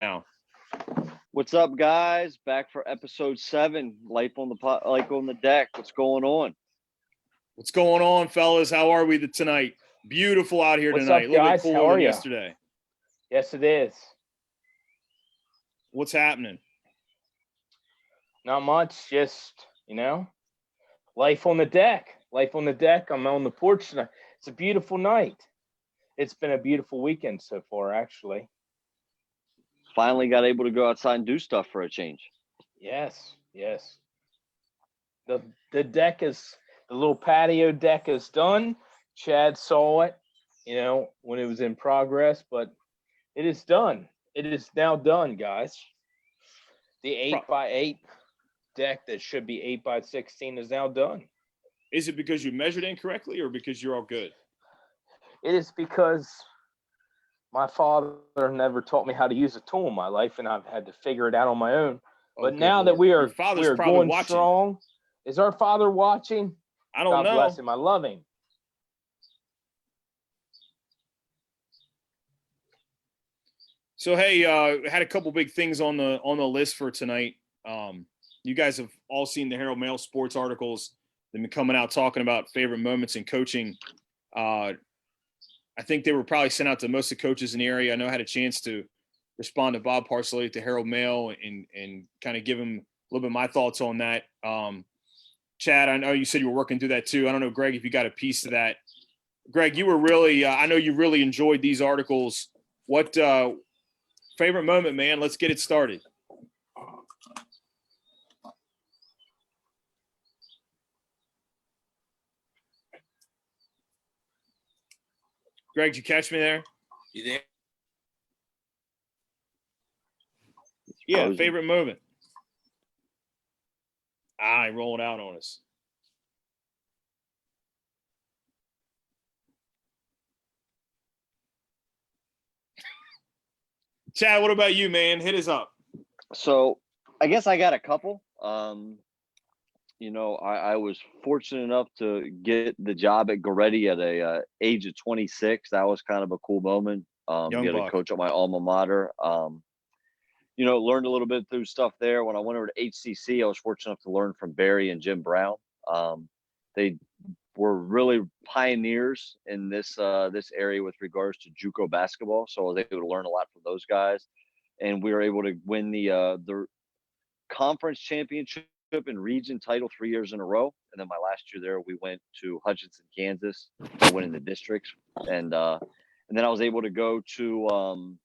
now. What's up, guys? Back for episode 7. Life on the deck. What's going on? What's going on, fellas? How are we tonight? Beautiful out here tonight. What's up, guys? A little bit How cooler are than you? yesterday. Yes, it is. What's happening? Not much. Just, life on the deck. Life on the deck. I'm on the porch tonight. It's a beautiful night. It's been a beautiful weekend so far, actually. Finally got able to go outside and do stuff for a change. Yes. The deck is, the little patio deck is done. Chad saw it, when it was in progress, but it is done. It is now done, guys. The 8x8 deck that should be 8x16 is now done. Is it because you measured incorrectly or because you're all good? It is because my father never taught me how to use a tool in my life, and I've had to figure it out on my own. But now that we are going watching. Strong, is our father watching? I don't know. God bless him. I love him. So hey, had a couple big things on the list for tonight. You guys have all seen the Herald-Mail Sports articles. They've been coming out talking about favorite moments in coaching. I think they were probably sent out to most of the coaches in the area. I know I had a chance to respond to Bob Parsley at the Herald-Mail and kind of give him a little bit of my thoughts on that. Chad, I know you said you were working through that too. I don't know, Greg, if you got a piece to that. Greg, you were really I know you really enjoyed these articles. What favorite moment, man? Let's get it started. Greg, did you catch me there? You there? Yeah, favorite moment. He rolled out on us. Chad, what about you, man? Hit us up. So I guess I got a couple. I was fortunate enough to get the job at Goretti at a age of 26. That was kind of a cool moment. Get a coach at my alma mater. Learned a little bit through stuff there. When I went over to HCC, I was fortunate enough to learn from Barry and Jim Brown. They were really pioneers in this area with regards to JUCO basketball. So I was able to learn a lot from those guys, and we were able to win the conference championship and region title 3 years in a row. And then my last year there, we went to Hutchinson, Kansas, winning the districts, and then I was able to go to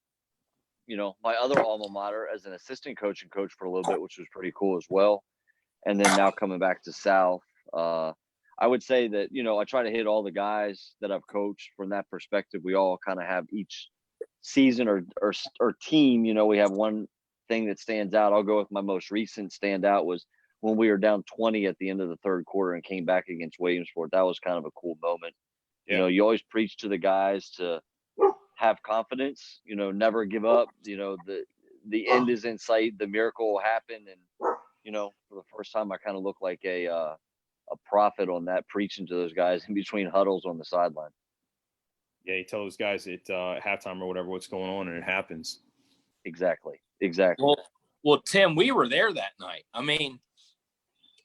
my other alma mater as an assistant coach and coach for a little bit, which was pretty cool as well. And then now coming back to South, I would say that, I try to hit all the guys that I've coached from that perspective. We all kind of have each season or team, we have one thing that stands out. I'll go with my most recent standout was when we were down 20 at the end of the third quarter and came back against Williamsport. That was kind of a cool moment. Yeah. You always preach to the guys to have confidence, never give up. The end is in sight. The miracle will happen. And, for the first time, I kind of look like a prophet on that, preaching to those guys in between huddles on the sideline. Yeah, you tell those guys at halftime or whatever what's going on, and it happens. Exactly. Well, Tim, we were there that night. I mean,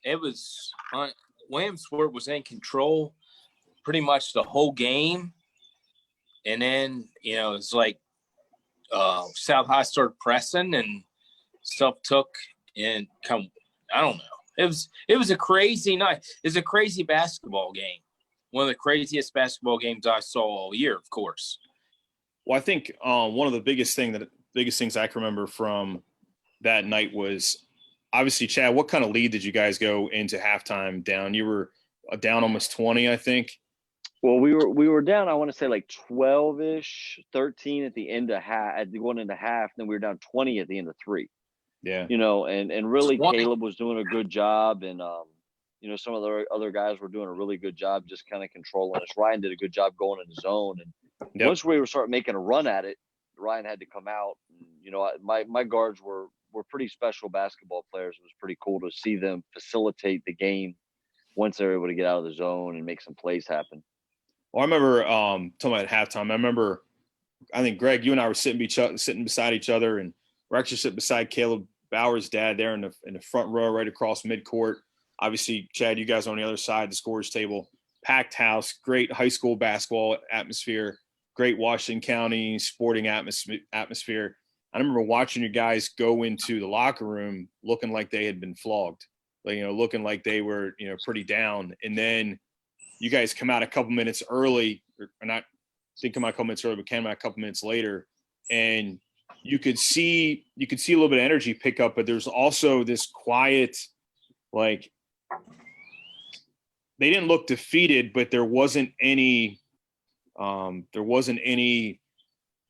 it was Williamsport was in control pretty much the whole game. And then, it's like South High started pressing and stuff took and I don't know. It was a crazy night. It was a crazy basketball game. One of the craziest basketball games I saw all year, of course. Well, I think one of the biggest things I can remember from that night was obviously, Chad, what kind of lead did you guys go into halftime down? You were down almost 20, I think. Well, we were down, I want to say like 12-ish, 13 at the end of going into half. Then we were down 20 at the end of 3. Yeah. And really Caleb was doing a good job. And, some of the other guys were doing a really good job just kind of controlling us. Ryan did a good job going in the zone. And once we were starting making a run at it, Ryan had to come out. And, my guards were pretty special basketball players. It was pretty cool to see them facilitate the game once they were able to get out of the zone and make some plays happen. Well, I remember talking about halftime. I think, Greg, you and I were sitting beside each other, and we're actually sitting beside Caleb Bauer's dad there in the front row, right across midcourt. Obviously, Chad, you guys on the other side, the scorers table, packed house, great high school basketball atmosphere, great Washington County sporting atmosphere. I remember watching you guys go into the locker room looking like they had been flogged, like, looking like they were, pretty down. And then you guys come out a couple minutes early, or not, didn't come out a couple minutes early, but came out a couple minutes later, and you could see a little bit of energy pick up, but there's also this quiet, like, they didn't look defeated, but there wasn't any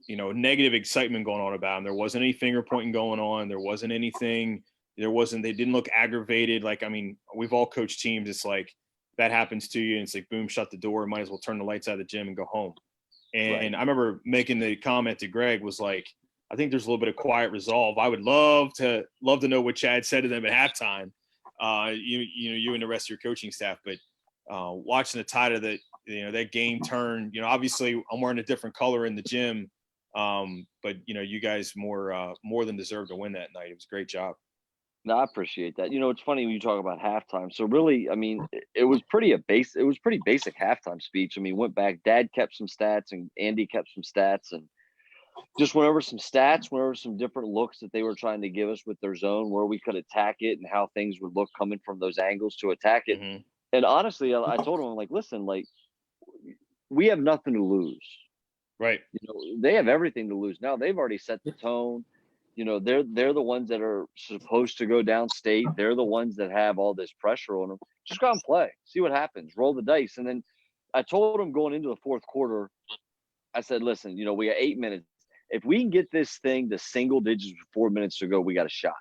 negative excitement going on about them. There wasn't any finger pointing going on. There wasn't anything. They didn't look aggravated. Like, I mean, we've all coached teams. It's like that happens to you, and it's like, boom, shut the door. Might as well turn the lights out of the gym and go home. And Right. I remember making the comment to Greg was like, I think there's a little bit of quiet resolve. I would love to know what Chad said to them at halftime. You and the rest of your coaching staff, but watching the tide of that game turn, obviously I'm wearing a different color in the gym. But you guys more than deserved to win that night. It was a great job. No, I appreciate that. It's funny when you talk about halftime. So really, I mean, it was pretty basic halftime speech. I mean, went back, Dad kept some stats and Andy kept some stats, and just went over some stats, went over some different looks that they were trying to give us with their zone, where we could attack it and how things would look coming from those angles to attack it. Mm-hmm. And honestly, I told them, I'm like, listen, like, we have nothing to lose. Right. They have everything to lose. Now they've already set the tone. They're the ones that are supposed to go downstate. They're the ones that have all this pressure on them. Just go out and play, see what happens, roll the dice. And then I told them going into the fourth quarter, I said, listen, we got 8 minutes. If we can get this thing to single digits with 4 minutes to go, we got a shot.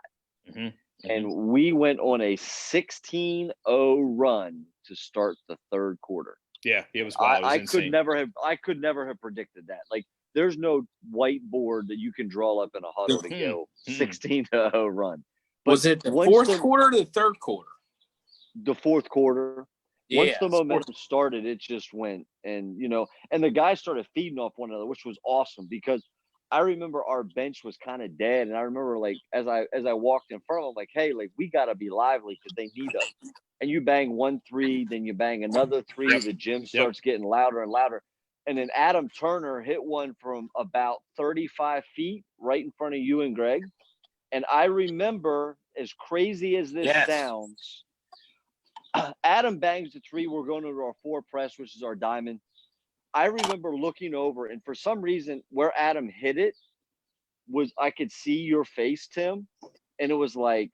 Mm-hmm. Mm-hmm. And we went on a 16-0 run to start the third quarter. Yeah, it was wild. It was insane. I could never have predicted that. Like, there's no whiteboard that you can draw up in a huddle to go 16-0 run. But was it the fourth quarter or the third quarter? The fourth quarter. Yeah, once the momentum started, it just went. And, and the guys started feeding off one another, which was awesome, because I remember our bench was kind of dead. And I remember, like, as I walked in front of them, like, hey, like, we got to be lively because they need us. And you bang 1 3, then you bang another 3. Yep. The gym starts getting louder and louder. And then Adam Turner hit one from about 35 feet right in front of you and Greg. And I remember, as crazy as this sounds, Adam bangs the 3. We're going into our 4 press, which is our diamond. I remember looking over, and for some reason, where Adam hit it was, I could see your face, Tim. And it was like,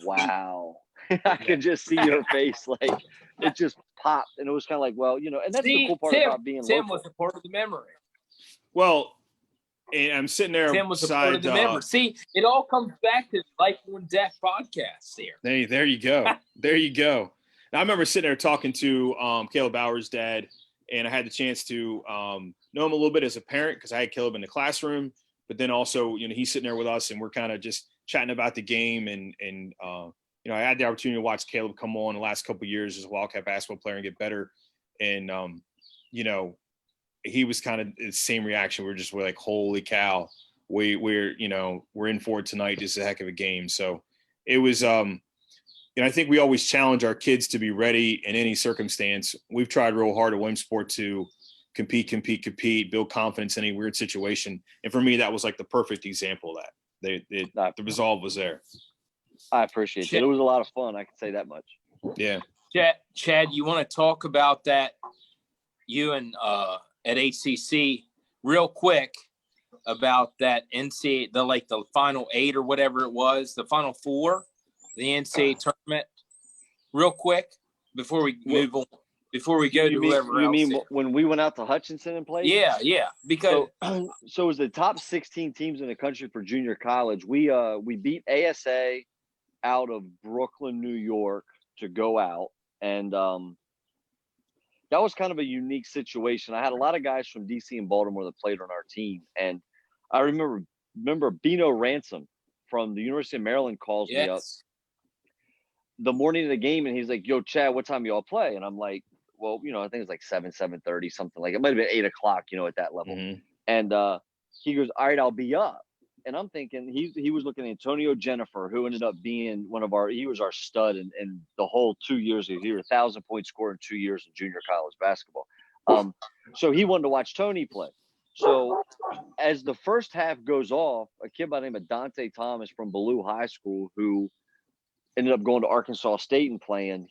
wow. I could just see your face, like, it just popped, and it was kind of like, well, and that's the cool part about being Tim local. was a part of the memory. Well, and I'm sitting there. Tim was a part of the memory. See, it all comes back to Life on Deck podcast here. There you go. There you go. Now, I remember sitting there talking to Caleb Bauer's dad, and I had the chance to know him a little bit as a parent, because I had Caleb in the classroom, but then also, he's sitting there with us, and we're kind of just chatting about the game, and I had the opportunity to watch Caleb come on the last couple of years as a Wildcat basketball player and get better. And, he was kind of the same reaction. We're like, holy cow, we're in for it tonight. Just a heck of a game. So it was, I think we always challenge our kids to be ready in any circumstance. We've tried real hard at Williamsport to compete, build confidence in any weird situation. And for me, that was like the perfect example of that. The resolve was there. I appreciate it. It was a lot of fun. I can say that much. Yeah. Chad, you want to talk about that? You and at HCC real quick about that NCAA, the final 8 or whatever it was, the final 4, the NCAA tournament, real quick before we move on. Before we go to whoever else. You mean when we went out to Hutchinson and played? Yeah. Because so it was the top 16 teams in the country for junior college. We beat ASA out of Brooklyn, New York, to go out, and that was kind of a unique situation. I had a lot of guys from DC and Baltimore that played on our team, and I remember Bino Ransom from the University of Maryland calls me up the morning of the game, and he's like, "Yo, Chad, what time y'all play?" And I'm like, "Well, I think it's like 7:30, something like it. Might have been 8 o'clock, at that level." Mm-hmm. And he goes, "All right, I'll be up." and I'm thinking he was looking at Antonio Jennifer, who ended up being he was our stud in the whole 2 years. He was 1,000-point scorer in 2 years in junior college basketball. So he wanted to watch Tony play. So as the first half goes off, a kid by the name of Dante Thomas from Ballou High School, who ended up going to Arkansas State and playing,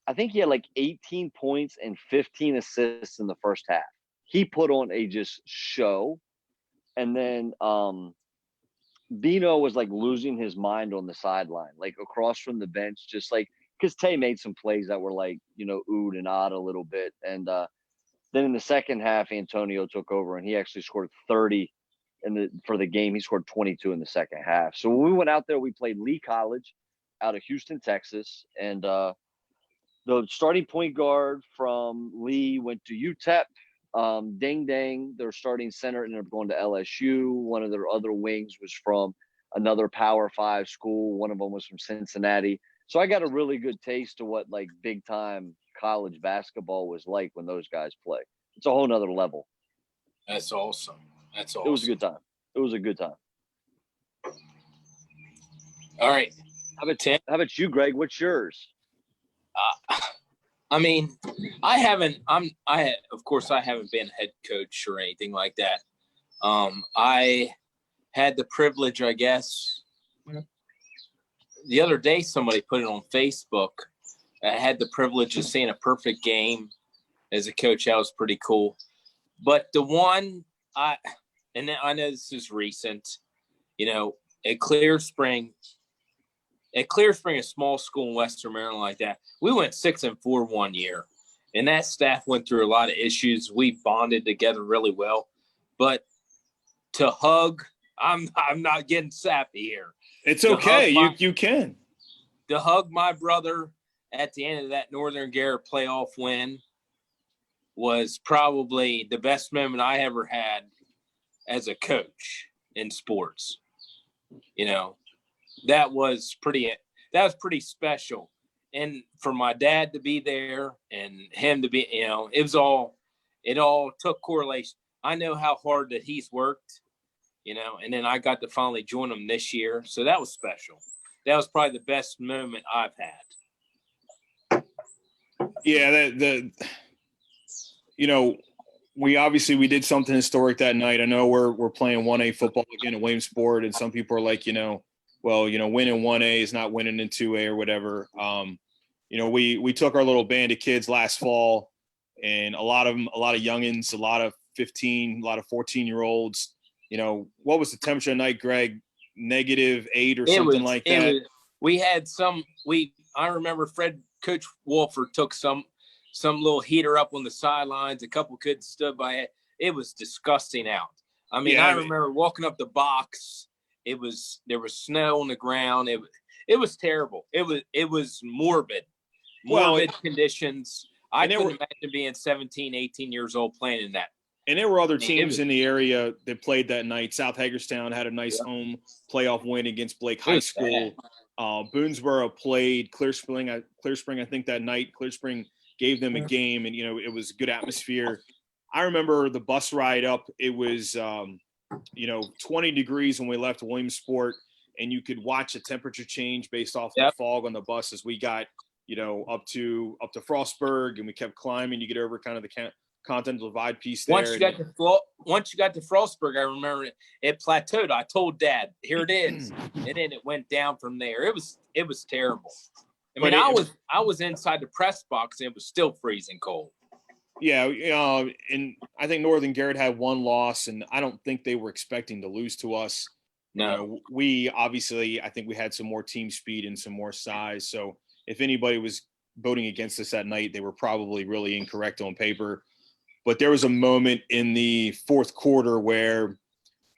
I think he had like 18 points and 15 assists in the first half. He put on a just show. And then Bino was like losing his mind on the sideline, like across from the bench, just like, because Tay made some plays that were like, oohed and awed a little bit. And then in the second half, Antonio took over and he actually scored 30 for the game. He scored 22 in the second half. So when we went out there, we played Lee College out of Houston, Texas. And the starting point guard from Lee went to UTEP. Ding Dang, their starting center, ended up going to LSU. One of their other wings was from another Power 5 school. One of them was from Cincinnati. So I got a really good taste of what like big time college basketball was like when those guys play. It's a whole nother level. That's awesome. It was a good time. It was a good time. All right. How about you, Greg? What's yours? I mean, I haven't been head coach or anything like that. I had the privilege, I guess. The other day, somebody put it on Facebook. I had the privilege of seeing a perfect game as a coach. That was pretty cool. But the one and I know this is recent, at Clear Spring, a small school in Western Maryland like that, we went 6-4 1 year, and that staff went through a lot of issues. We bonded together really well, but to hug, I'm not getting sappy here. It's okay. You can. To hug my brother at the end of that Northern Garrett playoff win was probably the best moment I ever had as a coach in sports. That was pretty special. And for my dad to be there and him to be, it all took correlation. I know how hard that he's worked, and then I got to finally join him this year. So that was special. That was probably the best moment I've had. Yeah. We did something historic that night. I know we're playing 1A football again at Williamsport, and some people are like, winning 1A is not winning in 2A or whatever. We took our little band of kids last fall, and a lot of youngins, a lot of 15, a lot of 14-year-olds. What was the temperature tonight, Greg? -8 or something like that. We had I remember Coach Wolford took some little heater up on the sidelines. A couple kids stood by it. It was disgusting out. I remember walking up the box. There was snow on the ground. It was terrible. It was morbid conditions. I couldn't imagine being 17, 18 years old playing in that. And there were other teams in the area that played that night. South Hagerstown had a nice home playoff win against Blake High School. Boonesboro played Clear Spring, I think, that night. Clear Spring gave them a game, and, it was a good atmosphere. I remember the bus ride up. It was, 20 degrees when we left Williamsport, and you could watch the temperature change based off the fog on the bus as we got, up to Frostburg, and we kept climbing. You get over kind of the Continental Divide piece there. Once you got to Frostburg, I remember it plateaued. I told Dad, "Here it is," and then it went down from there. It was terrible. I was inside the press box, and it was still freezing cold. Yeah, and I think Northern Garrett had one loss, and I don't think they were expecting to lose to us. No, we obviously, I think we had some more team speed and some more size. So if anybody was voting against us that night, they were probably really incorrect on paper. But there was a moment in the fourth quarter where,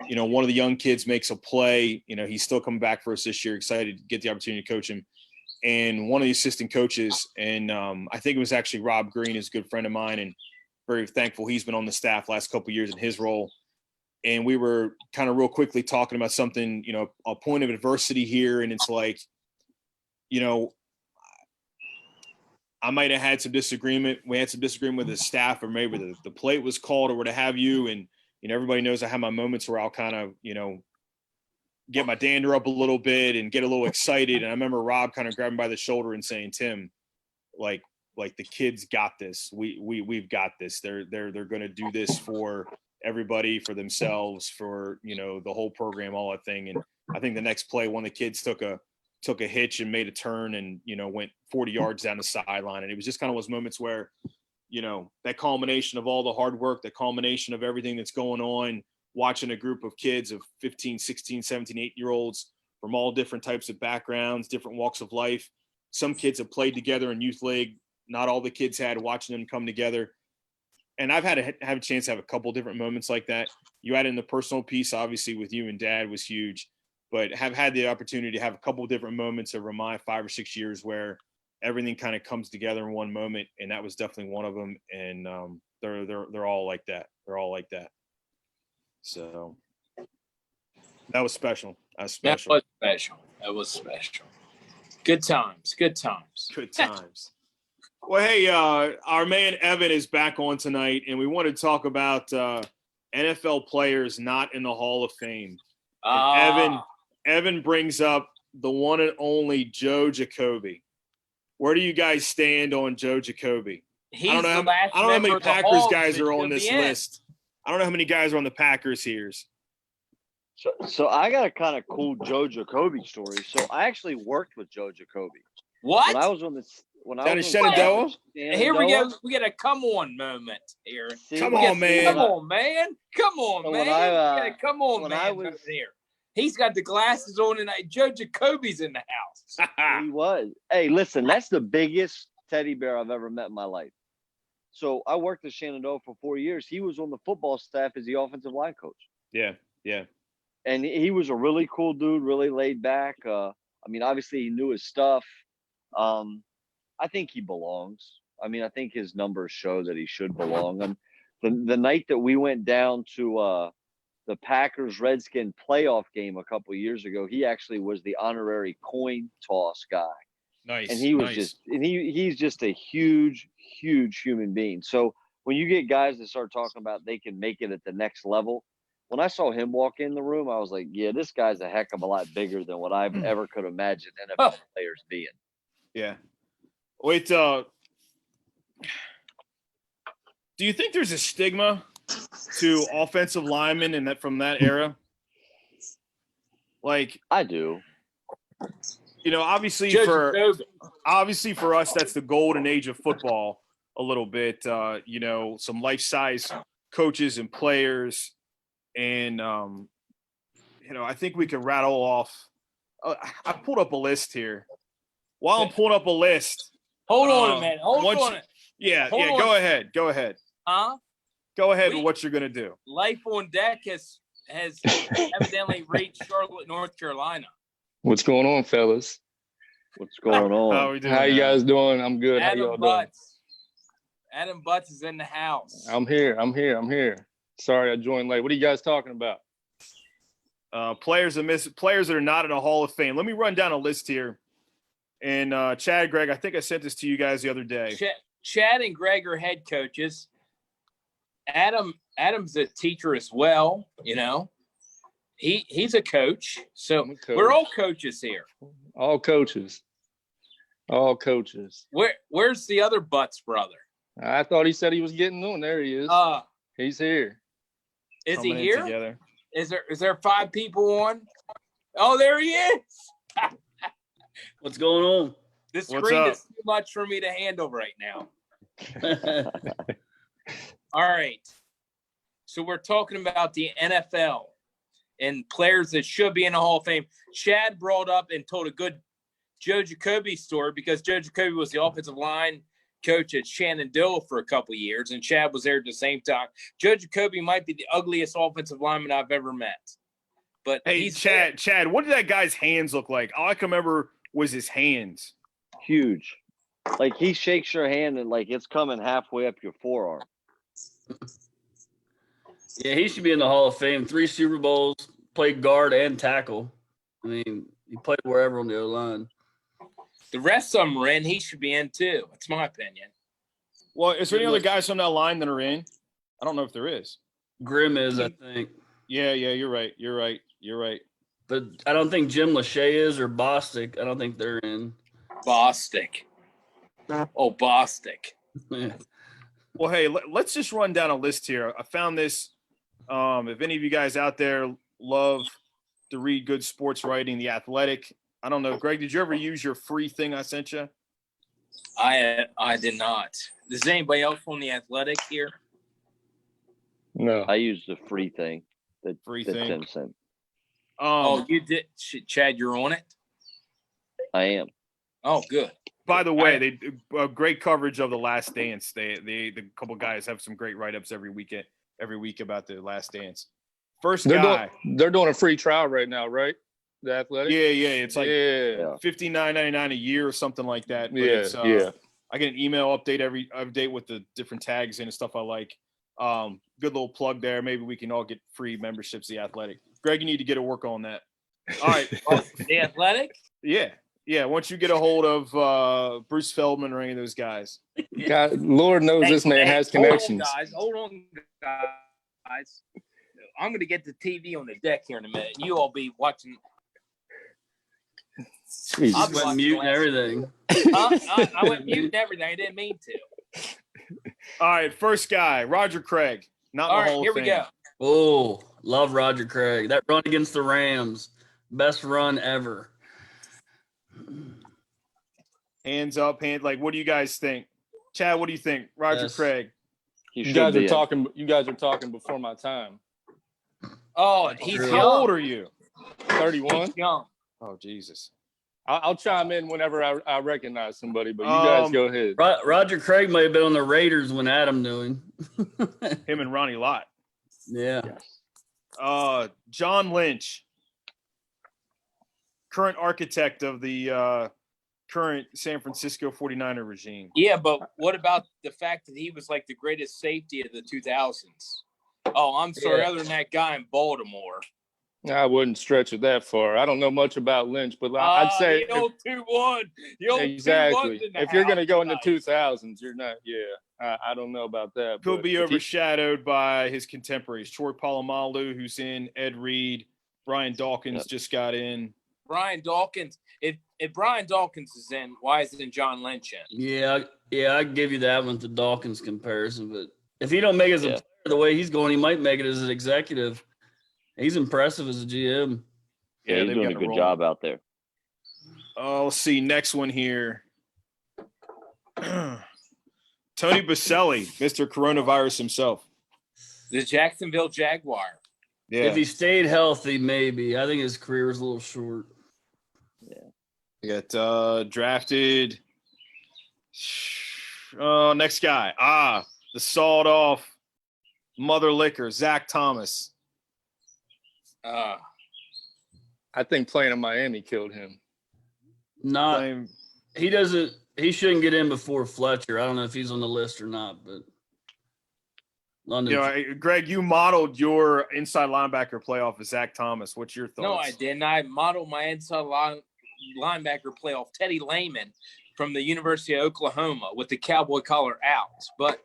one of the young kids makes a play. He's still coming back for us this year, excited to get the opportunity to coach him. And one of the assistant coaches, and I think it was actually Rob Green, is a good friend of mine, and very thankful he's been on the staff last couple of years in his role. And we were kind of real quickly talking about something, a point of adversity here. And it's like, I might have had some disagreement. We had some disagreement with the staff, or maybe the plate was called or what have you. And, everybody knows I have my moments where I'll kind of, get my dander up a little bit and get a little excited. And I remember Rob kind of grabbing by the shoulder and saying, Tim, like the kids got this. We've got this. They're going to do this for everybody, for themselves, for, you know, the whole program, all that thing. And I think the next play, one of the kids took a hitch and made a turn and, you know, went 40 yards down the sideline. And it was just kind of those moments where, you know, that culmination of all the hard work, the culmination of everything that's going on, watching a group of kids of 15, 16, 17, 8-year-olds from all different types of backgrounds, different walks of life. Some kids have played together in youth league. Not all the kids had, watching them come together. And I've had a chance to have a couple different moments like that. You add in the personal piece, obviously, with you and Dad was huge, but have had the opportunity to have a couple different moments over my 5 or 6 years where everything kind of comes together in one moment. And that was definitely one of them. And they're all like that. They're all like that. So that was special. That was special. That was special. Good times. Good times. Good times. Well, hey, our man Evan is back on tonight, and we want to talk about NFL players not in the Hall of Fame. Evan brings up the one and only Joe Jacoby. Where do you guys stand on Joe Jacoby? I don't know how many Packers guys are on this list. I don't know how many guys are on the Packers here. So I got a kind of cool Joe Jacoby story. So I actually worked with Joe Jacoby. What? When I was on this. Shenandoah? Here we go. We get a come on moment here. Come on, man. Come on, man. Come on, man. Come on, when man. I was here. He's got the glasses on tonight. Joe Jacoby's in the house. He was. Hey, listen, that's the biggest teddy bear I've ever met in my life. So I worked at Shenandoah for 4 years. He was on the football staff as the offensive line coach. Yeah. And he was a really cool dude, really laid back. I mean, obviously he knew his stuff. I think he belongs. I mean, I think his numbers show that he should belong. And the night that we went down to the Packers-Redskin playoff game a couple of years ago, he actually was the honorary coin toss guy. Nice. And he was he's just a huge, huge human being. So when you get guys that start talking about they can make it at the next level, when I saw him walk in the room, I was like, yeah, this guy's a heck of a lot bigger than what I've ever could imagine NFL players being. Yeah. Wait, do you think there's a stigma to offensive linemen in that from that era? Like, I do. You know, obviously for us, that's the golden age of football a little bit. You know, some life-size coaches and players. And, you know, I think we can rattle off. I pulled up a list here. While I'm pulling up a list. Hold on a minute. Hold on. Yeah. Go ahead. Huh? Go ahead with what you're going to do. Life on deck has evidently reached Charlotte, North Carolina. What's going on, fellas? What's going on? How are we doing? How you guys doing? I'm good. How y'all doing? Adam Butts is in the house. I'm here. Sorry I joined late. What are you guys talking about? Players that are not in a Hall of Fame. Let me run down a list here. And Chad, Greg, I think I sent this to you guys the other day. Chad and Greg are head coaches. Adam's a teacher as well, you know. He's a coach. So we're all coaches here. All coaches. Where's the other Butts brother? I thought he said he was getting on. There he is. He's here. Is he here? Together. Is there 5 people on? Oh, there he is. What's going on? This screen is too much for me to handle right now. All right. So we're talking about the NFL and players that should be in the Hall of Fame. Chad brought up and told a good Joe Jacoby story because Joe Jacoby was the offensive line coach at Shenandoah for a couple of years, and Chad was there at the same time. Joe Jacoby might be the ugliest offensive lineman I've ever met. But hey, Chad, what did that guy's hands look like? All I can remember was his hands. Huge. Like he shakes your hand and like it's coming halfway up your forearm. Yeah, he should be in the Hall of Fame. 3 Super Bowls, played guard and tackle. I mean, he played wherever on the O-line. The rest of them are in. He should be in too. That's my opinion. Well, is there any other guys on that line that are in? I don't know if there is. Grimm is, I think. Yeah, you're right. but I don't think Jim Lachey is or Bostic. I don't think they're in. Bostic. Oh, Bostic. Well, hey, let's just run down a list here. I found this. If any of you guys out there love to read good sports writing, The Athletic. I don't know, Greg, did you ever use your free thing I sent you? I did not. Is anybody else on The Athletic here? No. I used the free thing. Free that thing. Tim sent. You did, Chad. You're on it. I am. Oh, good. By the way, they do great coverage of The Last Dance. The couple guys have some great write-ups every week about The Last Dance. They're doing a free trial right now, right? The Athletic. Yeah. It's like $59.99 a year or something like that. But Yeah. I get an email update with the different tags and stuff I like. Good little plug there. Maybe we can all get free memberships to The Athletic. Greg, you need to get to work on that. All right. The Athletic? Yeah. Once you get a hold of Bruce Feldman or any of those guys. God, Lord knows this man has connections. Hold on, guys. I'm going to get the TV on the deck here in a minute. You all be watching. I went mute and everything. I went mute and everything. I didn't mean to. All right, first guy, Roger Craig. Not All in the right, Hall here of we Fame. go. Oh, love Roger Craig. That run against the Rams, best run ever. Hands up, what do you guys think? Chad, what do you think? Roger Craig. You guys are talking before my time. Oh, he's young. How old are you? 31. He's young. Oh, Jesus. I'll chime in whenever I recognize somebody, but you guys go ahead. Roger Craig may have been on the Raiders when Adam knew him. Him and Ronnie Lott. Yeah. John Lynch, current architect of the current San Francisco 49er regime. Yeah, but what about the fact that he was like the greatest safety of the 2000s? Oh, I'm sorry. Yeah. Other than that guy in Baltimore. I wouldn't stretch it that far. I don't know much about Lynch, but I'd say the old 2-1. The old exactly. 2-1's in the If you're going to go in the house. 2000s, you're not. Yeah, I don't know about that. Could but be if he- overshadowed by his contemporaries. Troy Polamalu, who's in, Ed Reed, Brian Dawkins just got in. Brian Dawkins. If Brian Dawkins is in, why isn't John Lynch in? Yeah, I'd give you that one to Dawkins comparison. But if he don't make it as a player the way he's going, he might make it as an executive. He's impressive as a GM. Yeah, he's doing a good job out there. Oh, let's see. Next one here. Tony Baselli, Mr. Coronavirus himself. The Jacksonville Jaguar. Yeah. If he stayed healthy, maybe. I think his career was a little short. He got drafted. Next guy. The sawed off mother liquor, Zach Thomas. I think playing in Miami killed him. He shouldn't get in before Fletcher. I don't know if he's on the list or not, but London. Greg, you modeled your inside linebacker playoff as Zach Thomas. What's your thoughts? No, I didn't. I modeled my inside linebacker playoff Teddy Lehman from the University of Oklahoma with the cowboy collar out. But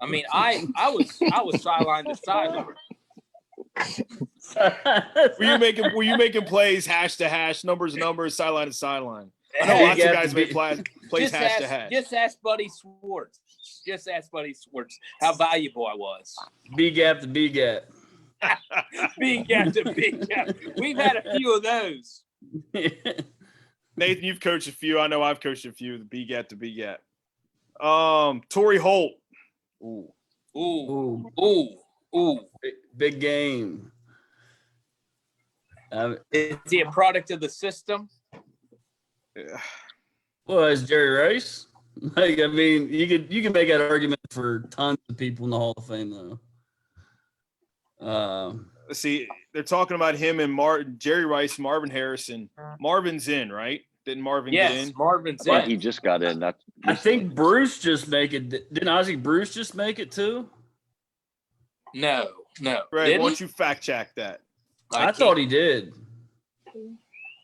I mean, I was sideline to sideline. Were you making plays hash to hash, numbers to numbers, sideline to sideline? I know lots of guys make plays hash to hash. Just ask Buddy Swartz. How valuable I was. B gap to B gap. B gap to B gap. We've had a few of those. Nathan, you've coached a few. I know I've coached a few. The B gap to B gap. Torrey Holt. Ooh. Big game. Is he a product of the system? Yeah. Well, is Jerry Rice? I mean, you can make that argument for tons of people in the Hall of Fame, though. See, they're talking about him and Jerry Rice, Marvin Harrison. Marvin's in, right? Didn't Marvin get in? Yes, Marvin's I in. think he just got in. I think Bruce just make it. Didn't Isaac Bruce just make it too? No. Right. Why don't you fact check that? I thought he did.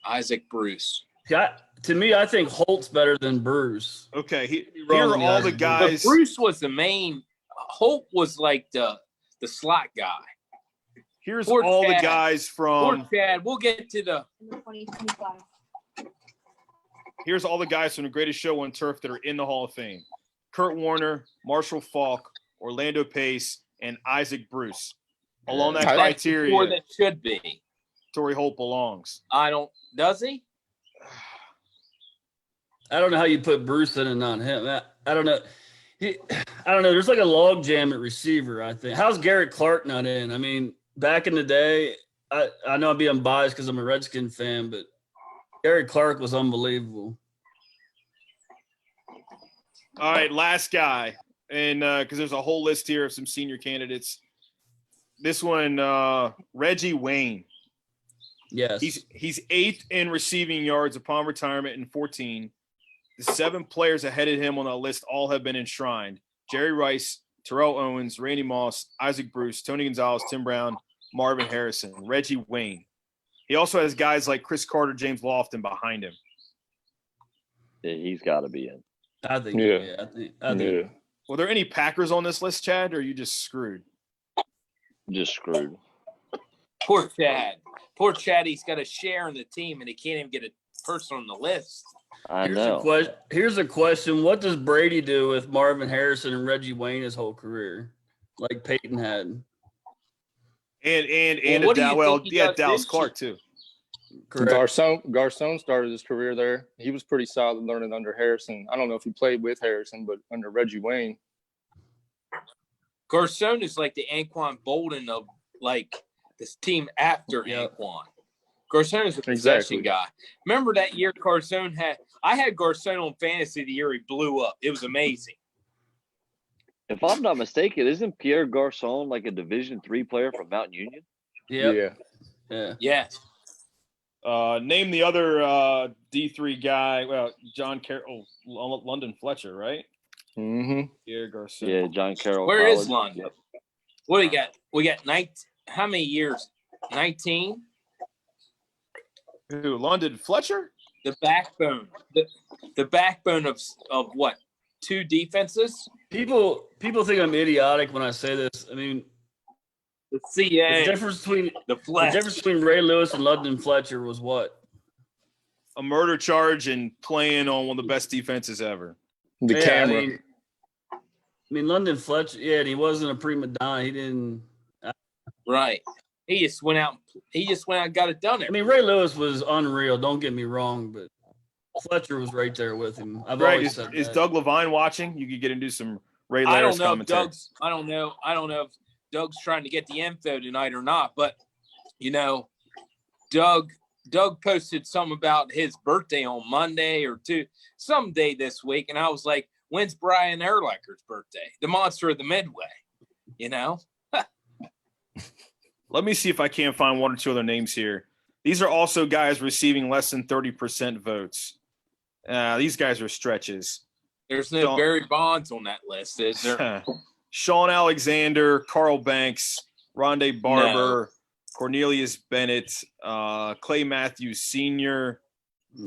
Isaac Bruce. To me, I think Holt's better than Bruce. Okay, here are all the guys. But Bruce was the main. Holt was like the slot guy. Here's Poor all Chad. the guys Poor from. Chad. We'll get to the. in the 2025. Here's all the guys from the Greatest Show on Turf that are in the Hall of Fame: Kurt Warner, Marshall Faulk, Orlando Pace, and Isaac Bruce. Along that That's criteria, the four that should be. Torrey Holt belongs. Does he? I don't know how you put Bruce in and not him. I don't know. I don't know. There's like a log jam at receiver, I think. How's Garrett Clark not in? I mean, back in the day, I know I'm being biased because I'm a Redskin fan, but Garrett Clark was unbelievable. All right, last guy. And because there's a whole list here of some senior candidates. This one, Reggie Wayne. Yes. He's 8th in receiving yards upon retirement in 14. The 7 players ahead of him on the list all have been enshrined: Jerry Rice, Terrell Owens, Randy Moss, Isaac Bruce, Tony Gonzalez, Tim Brown, Marvin Harrison, Reggie Wayne. He also has guys like Chris Carter, James Lofton behind him. Yeah, he's got to be in. I think. Yeah. I think. Were there any Packers on this list, Chad, or are you just screwed? Just screwed. Poor Chad. Poor Chad. He's got a share in the team, and he can't even get a person on the list. I know. Here's a question. What does Brady do with Marvin Harrison and Reggie Wayne his whole career, like Peyton had? And what do you think he does Dallas this Clark too. Correct. Garcon started his career there. He was pretty solid learning under Harrison. I don't know if he played with Harrison, but under Reggie Wayne. Garcon is like the Anquan Bolden of like this team after Anquan. Garcon is a possession guy. Remember that year Garcon had? I had Garcon on fantasy the year he blew up. It was amazing. If I'm not mistaken, isn't Pierre Garcon like a Division III player from Mount Union? Yep. Yeah. Yes. Name the other D3 guy. Well, John Carroll, London Fletcher, right? Mm-hmm. Pierre Garcon. Yeah, John Carroll. Where is College. London? Yep. What do we got? We got 19. How many years? 19. Who? London Fletcher? The backbone. The backbone of what? 2 defenses. People think I'm idiotic when I say this. I mean, The CA. the difference the between Ray Lewis and London Fletcher was what? A murder charge and playing on one of the best defenses ever. The camera. I mean, London Fletcher. Yeah, and he wasn't a prima donna. He didn't. Right. He just went out. And got it done. I mean, Ray Lewis was unreal. Don't get me wrong, but Fletcher was right there with him. I've Greg, always said is that. Doug Levine watching? You could get into some Ray I Laris don't know. commentary. I don't know if Doug's trying to get the info tonight or not. But Doug posted something about his birthday on Monday or some day this week, and I was like, "When's Brian Urlacher's birthday? The monster of the Midway." Let me see if I can't find 1 or 2 other names here. These are also guys receiving less than 30% votes. These guys are stretches. There's no Barry Bonds on that list, is there? Sean Alexander, Carl Banks, Rondé Barber, Cornelius Bennett, Clay Matthews Sr.,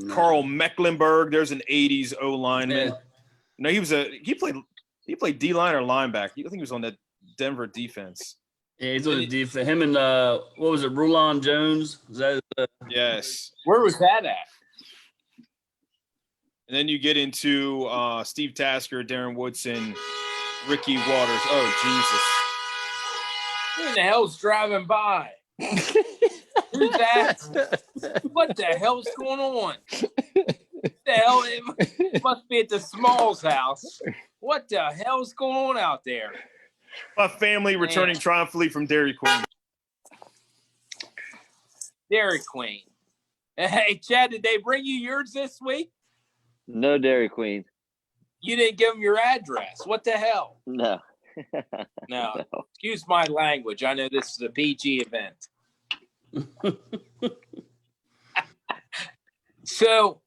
Carl Mecklenburg. There's an 80s O lineman. Yeah. No, he played D line or linebacker. I think he was on that Denver defense. Yeah, he's on the defense. Him and what was it, Rulon Jones? Is that Yes. Where was that at? And then you get into Steve Tasker, Darren Woodson, Ricky Waters. Oh, Jesus. Who in the hell's driving by? Who's that? What the hell's going on? The hell? It must be at the Smalls house. What the hell's going on out there? A family returning triumphantly from Dairy Queen. Dairy Queen. Hey, Chad, did they bring you yours this week? No Dairy Queen. You didn't give them your address. What the hell? No. No. Excuse my language. I know this is a PG event. So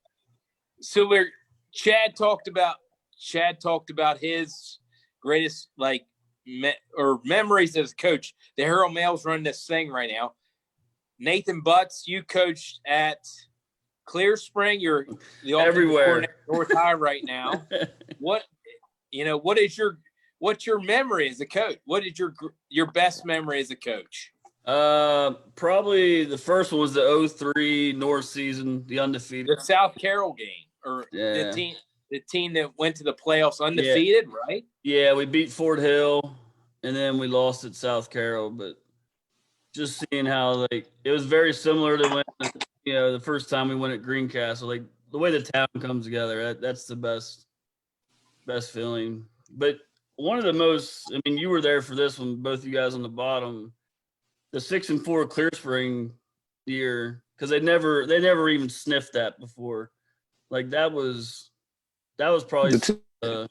Chad talked about his greatest memories as a coach. The Herald-Mail's running this thing right now. Nathan Butts, you coached at Clear Spring. You're the everywhere North High right now. What's your memory as a coach? What is your best memory as a coach? Probably the first one was the 03 North season, the undefeated. The South Carroll game, or Yeah. the team that went to the playoffs undefeated, right? Yeah, we beat Fort Hill, and then we lost at South Carroll. But just seeing how it was very similar to when the first time we went at Greencastle. Like the way the town comes together, that's the best feeling. But one of the most, I mean, you were there for this one, both you guys on the bottom. The 6-4 Clear Spring year, because they never even sniffed that before. Like that was probably the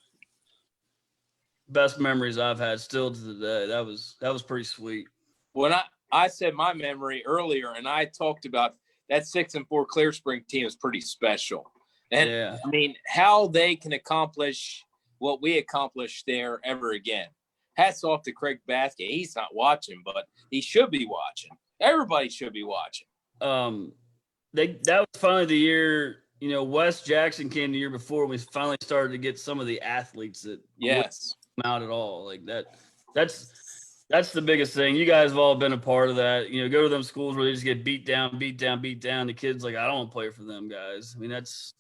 best memories I've had still to the day. That was pretty sweet. When I said my memory earlier, and I talked about that 6-4 Clear Spring team is pretty special. And yeah. I mean, how they can accomplish what we accomplished there ever again. Hats off to Craig Bathke. He's not watching, but he should be watching. Everybody should be watching. That was finally the year, Wes Jackson came the year before. We finally started to get some of the athletes that wouldn't come out at all. Like that's the biggest thing. You guys have all been a part of that. Go to them schools where they just get beat down. The kids like, I don't want to play for them guys. I mean, that's,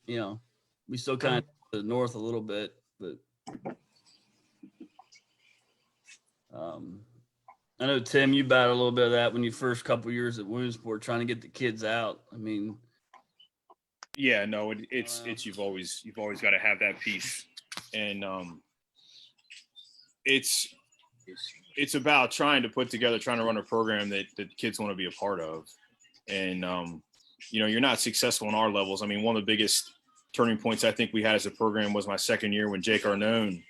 we still kind of to the north a little bit, but I know, Tim, you battled a little bit of that when you first couple years at Williamsport, trying to get the kids out. I mean, yeah, no, it's you've always got to have that piece, and it's about trying to run a program that kids want to be a part of, and you're not successful on our levels. I mean, one of the biggest turning points I think we had as a program was my second year when Jake Arnone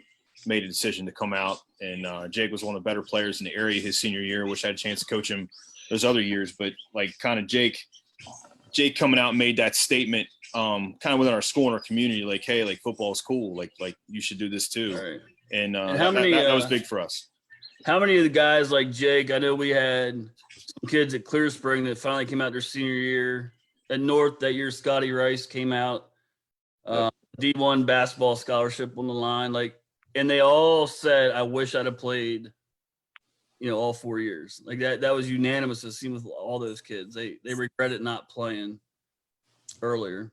made a decision to come out, and Jake was one of the better players in the area his senior year. Wish I had a chance to coach him those other years, but like kind of Jake coming out and made that statement kind of within our school and our community, like, hey, like football is cool, like you should do this too. right. And that was big for us. How many of the guys like Jake? I know we had some kids at Clear Spring that finally came out their senior year. At North that year, Scotty Rice came out, D1 basketball scholarship on the line, and they all said, I wish I'd have played, all 4 years. Like that was unanimous to see with all those kids. They regretted not playing earlier.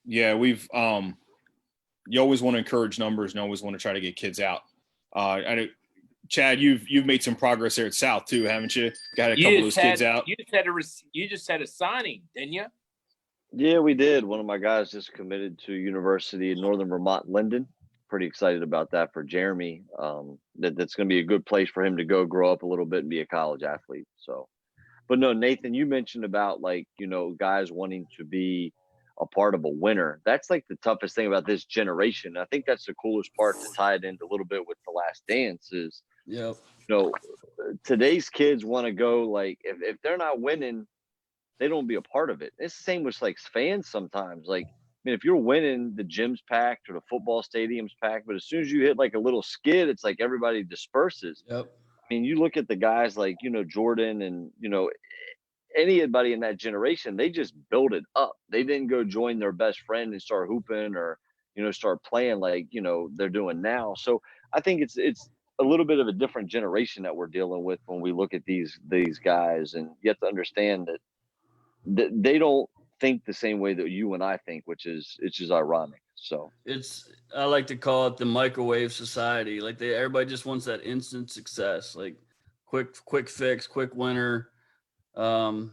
Yeah, we've you always want to encourage numbers and always want to try to get kids out. I know, Chad, you've made some progress there at South too, haven't you? Got a couple of those kids out. You just had a signing, didn't you? Yeah, we did. One of my guys just committed to University of Northern Vermont, Linden. Pretty excited about that for Jeremy. That's going to be a good place for him to go grow up a little bit and be a college athlete. So, but no, Nathan, you mentioned about guys wanting to be a part of a winner. That's like the toughest thing about this generation. I think that's the coolest part to tie it into a little bit with The Last Dance is, today's kids want to go if they're not winning, they don't be a part of it. It's the same with fans sometimes. If you're winning, the gym's packed or the football stadium's packed, but as soon as you hit a little skid, it's like everybody disperses. Yep. I mean, you look at the guys Jordan and, anybody in that generation, they just build it up. They didn't go join their best friend and start hooping or, start playing they're doing now. So I think it's a little bit of a different generation that we're dealing with when we look at these guys, and you have to understand that they don't think the same way that you and I think, which is ironic. So I like to call it the microwave society. Everybody just wants that instant success, quick fix, quick winner. One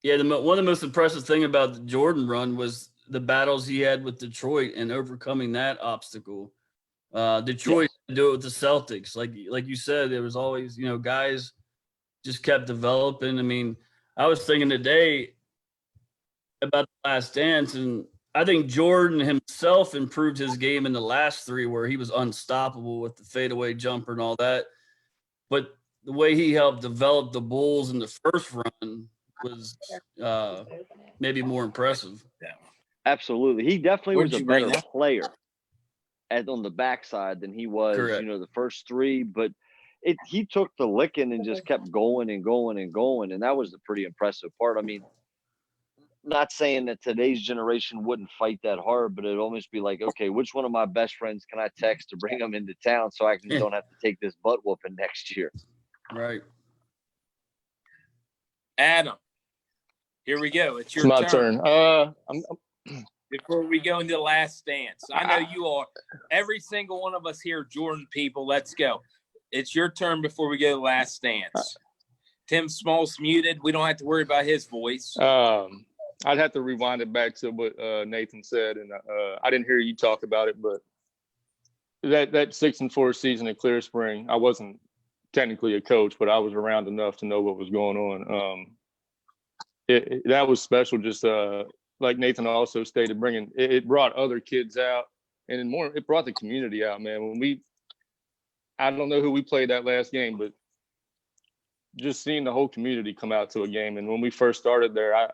of the most impressive thing about the Jordan run was the battles he had with Detroit and overcoming that obstacle. Detroit had to do it with the Celtics. Like you said, there was always, guys just kept developing. I mean, I was thinking today about The Last Dance, and I think Jordan himself improved his game in the last three where he was unstoppable with the fadeaway jumper and all that. But the way he helped develop the Bulls in the first run was maybe more impressive. Yeah, absolutely. He definitely was a better player on the backside than he was, Correct. The first three. But he took the licking and just kept going and going and going, and that was the pretty impressive part. I mean, not saying that today's generation wouldn't fight that hard, but it'd almost be like, okay, which one of my best friends can I text to bring them into town so I don't have to take this butt whooping next year? Right. Adam, here we go. It's your my turn. Before we go into the last dance, I know you are. Every single one of us here, Jordan people, let's go. It's your turn before we go to the last dance. Tim Small's muted. We don't have to worry about his voice. I'd have to rewind it back to what Nathan said, and I didn't hear you talk about it, but that 6-4 season at Clear Spring, I wasn't technically a coach, but I was around enough to know what was going on. That was special. Just like Nathan also stated, it brought other kids out, and it brought the community out, man. I don't know who we played that last game, but just seeing the whole community come out to a game. And when we first started there,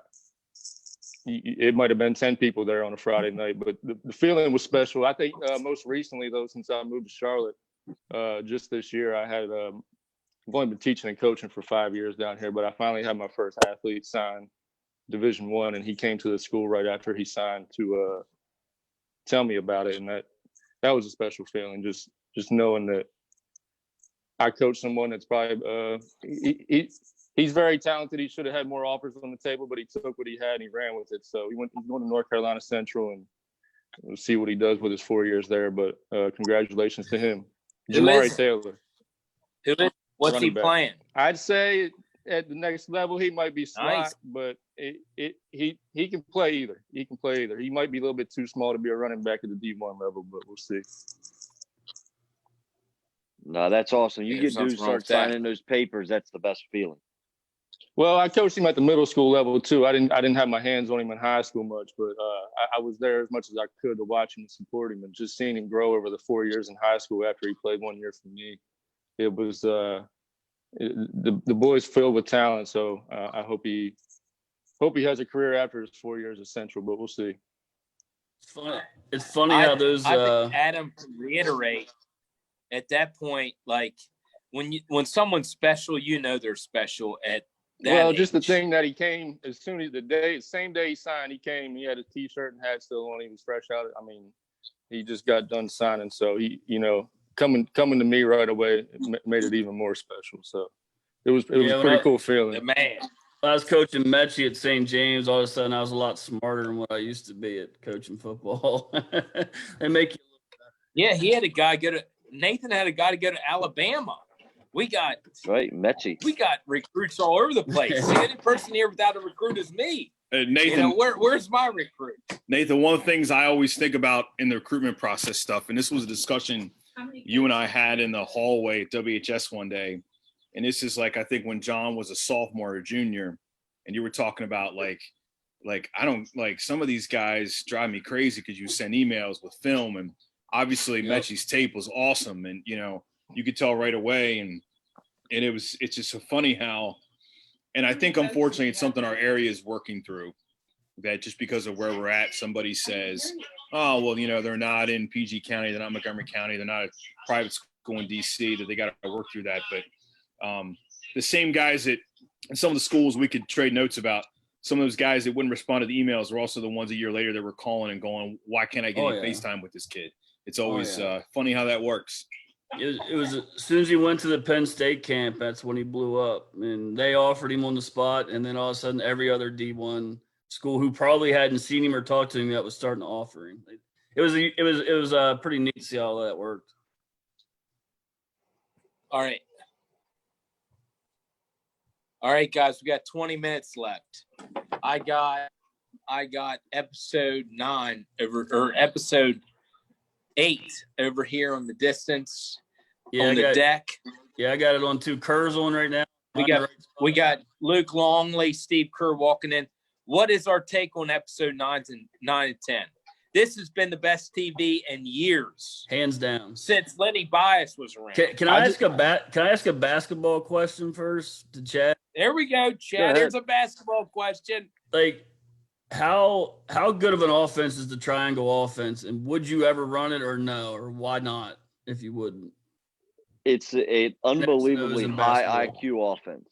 it might have been 10 people there on a Friday night, but the feeling was special. I think most recently, though, since I moved to Charlotte, just this year, I've only been teaching and coaching for 5 years down here, but I finally had my first athlete sign Division I, and he came to the school right after he signed to tell me about it. And that was a special feeling, just knowing that I coached someone that's probably he's very talented. He should have had more offers on the table, but he took what he had and he ran with it. So he's going to North Carolina Central, and we'll see what he does with his 4 years there. But congratulations to him. Jamari Taylor. What's he playing? I'd say at the next level, he might be slot, but he can play either. He can play either. He might be a little bit too small to be a running back at the D1 level, but we'll see. No, that's awesome. You get dudes start signing those papers. That's the best feeling. Well, I coached him at the middle school level too. I didn't have my hands on him in high school much, but I was there as much as I could to watch him and support him, and just seeing him grow over the 4 years in high school after he played 1 year for me. It was the boy's filled with talent. So I hope he has a career after his 4 years at Central, but we'll see. It's funny how those. I think Adam can reiterate at that point, like when someone's special, they're special at that age. Just the thing that he came as soon as same day he signed, he came. He had a T-shirt and hat still on. He was fresh out. I mean, he just got done signing, so he, coming to me right away made it even more special. So it was a pretty cool feeling. The man. I was coaching Mechie at St. James. All of a sudden, I was a lot smarter than what I used to be at coaching football. They make you look better. Yeah, Nathan had a guy to go to Alabama. We got Mechie. We got recruits all over the place. The only person here without a recruit is me. Nathan, where's my recruit? Nathan, one of the things I always think about in the recruitment process stuff, and this was a discussion you and I had in the hallway at WHS one day, and this is I think when John was a sophomore or junior, and you were talking about I don't some of these guys drive me crazy because you send emails with film, and obviously Mechie's tape was awesome, and you could tell right away, and it's just so funny how. And I think, unfortunately, it's something our area is working through, that just because of where we're at, somebody says, oh, well, they're not in PG County, they're not Montgomery County, they're not a private school in D.C., that they got to work through that. But the same guys that in some of the schools we could trade notes about, some of those guys that wouldn't respond to the emails were also the ones a year later that were calling and going, why can't I get FaceTime with this kid? It's always funny how that works. It was as soon as he went to the Penn State camp, that's when he blew up. And they offered him on the spot, and then all of a sudden every other D1 school who probably hadn't seen him or talked to him yet was starting to offer him. It was pretty neat to see how that worked. All right, guys, we got 20 minutes left. I got episode 9 or episode 8 over here on the distance on the deck. Yeah, I got it on 2. Kerr's on right now. We got Luke Longley, Steve Kerr walking in. What is our take on episode 9 and 10? This has been the best TV in years, hands down, since Lenny Bias was around. Can I ask a basketball question first to Chad? There we go, Chad. Here's a basketball question. How good of an offense is the triangle offense, and would you ever run it or no, or why not if you wouldn't? It's an unbelievably high IQ offense.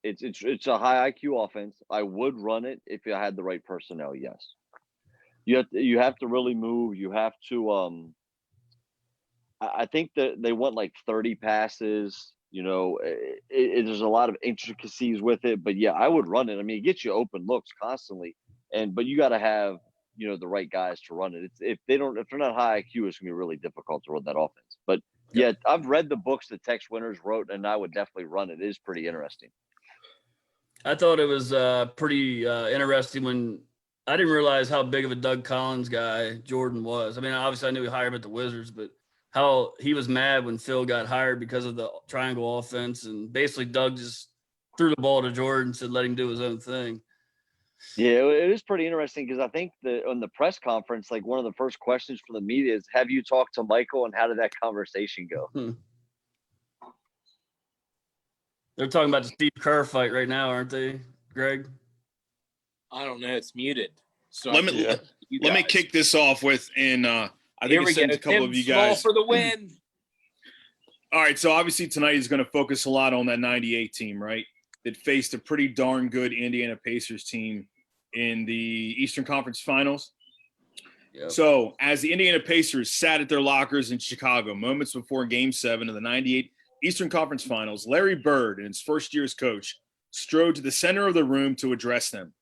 It's a high IQ offense. I would run it if I had the right personnel. Yes, you have to really move. You have to. I think that they want 30 passes. There's a lot of intricacies with it, but yeah, I would run it. I mean, it gets you open looks constantly, but you got to have, the right guys to run it. If they're not high IQ, it's gonna be really difficult to run that offense. But yeah, I've read the books that Tex Winters wrote, and I would definitely run it. It is pretty interesting. I thought it was pretty interesting when I didn't realize how big of a Doug Collins guy Jordan was. I mean, obviously I knew he hired him at the Wizards, but how he was mad when Phil got hired because of the triangle offense, and basically Doug just threw the ball to Jordan and said, let him do his own thing. Yeah, it is pretty interesting because I think on the press conference, like one of the first questions from the media is, have you talked to Michael, and how did that conversation go? They're talking about the Steve Kerr fight right now, aren't they, Greg? I don't know. It's muted. So let me kick this off with, and I think it sends a couple of you guys for the win. All right, so obviously tonight is going to focus a lot on that 98 team, right? That faced a pretty darn good Indiana Pacers team in the Eastern Conference Finals. Yep. So as the Indiana Pacers sat at their lockers in Chicago moments before Game 7 of the 98 Eastern Conference Finals, Larry Bird, in his first year as coach, strode to the center of the room to address them.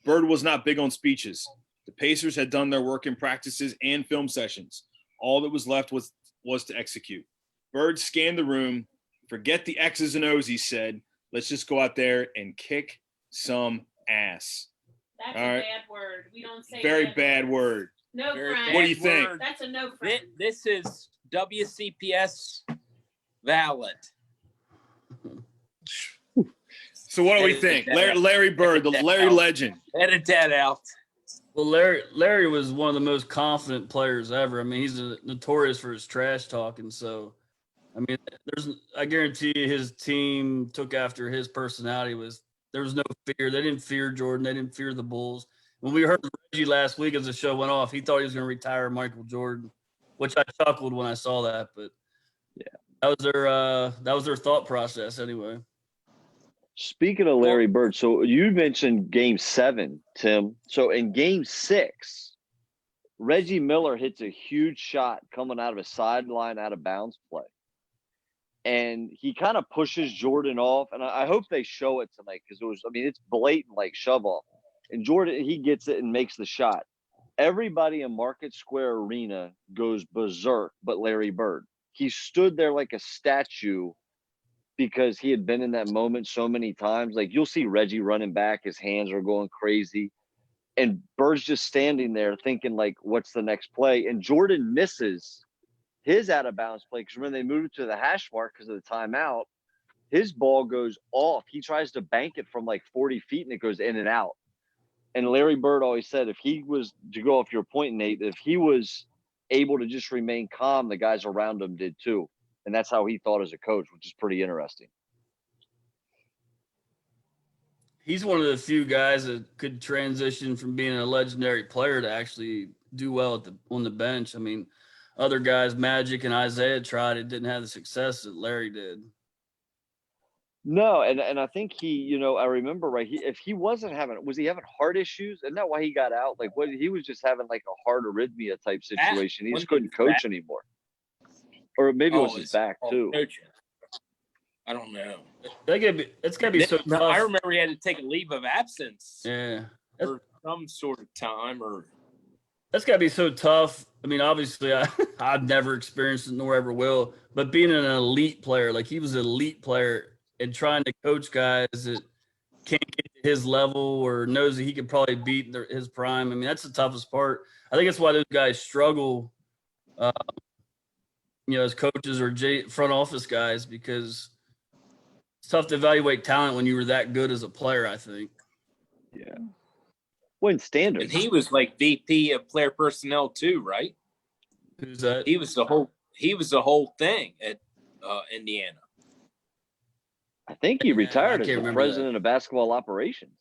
Bird was not big on speeches. The Pacers had done their work in practices and film sessions. All that was left was to execute. Bird scanned the room. Forget the X's and O's, he said. Let's just go out there and kick some ass. That's a bad word. We don't say very bad word. No, Frank. What do you think? That's a no, Frank. This is WCPS valid. So what do we think? Larry Bird, the Larry legend. Edit that out. Well, Larry was one of the most confident players ever. I mean, he's notorious for his trash talking. So, I mean, I guarantee you his team took after his personality. There was no fear. They didn't fear Jordan. They didn't fear the Bulls. When we heard Reggie last week as the show went off, he thought he was going to retire Michael Jordan, which I chuckled when I saw that. But yeah, that was their thought process anyway. Speaking of Larry Bird, so you mentioned Game 7, Tim. So in Game 6, Reggie Miller hits a huge shot coming out of a sideline out of bounds play. And he kind of pushes Jordan off. And I hope they show it tonight because it's blatant, like shove off. And Jordan, he gets it and makes the shot. Everybody in Market Square Arena goes berserk but Larry Bird. He stood there like a statue because he had been in that moment so many times. Like you'll see Reggie running back, his hands are going crazy. And Bird's just standing there thinking like, what's the next play? And Jordan misses his out of bounds play because when they moved to the hash mark because of the timeout, his ball goes off. He tries to bank it from like 40 feet and it goes in and out. And Larry Bird always said if he was, to go off your point, Nate, if he was able to just remain calm, the guys around him did too. And that's how he thought as a coach, which is pretty interesting. He's one of the few guys that could transition from being a legendary player to actually do well on the bench. I mean, other guys, Magic and Isaiah tried it, didn't have the success that Larry did. No, and I think he, I remember was he having heart issues? Isn't that why he got out? Like he was just having like a heart arrhythmia type situation. He just couldn't coach anymore. Or maybe it was his back too. Coaching. I don't know. It's gotta be so tough. I remember he had to take a leave of absence. Yeah. For some sort of time or. That's gotta be so tough. I mean, obviously I've never experienced it nor ever will, but being an elite player, like he was an elite player and trying to coach guys that can't get to his level or knows that he could probably beat his prime. I mean, that's the toughest part. I think that's why those guys struggle, as coaches or front office guys, because it's tough to evaluate talent when you were that good as a player, I think. Yeah. When standard. And he was like VP of player personnel too, right? Who's that? He was the whole thing at Indiana. I think he retired as the president of basketball operations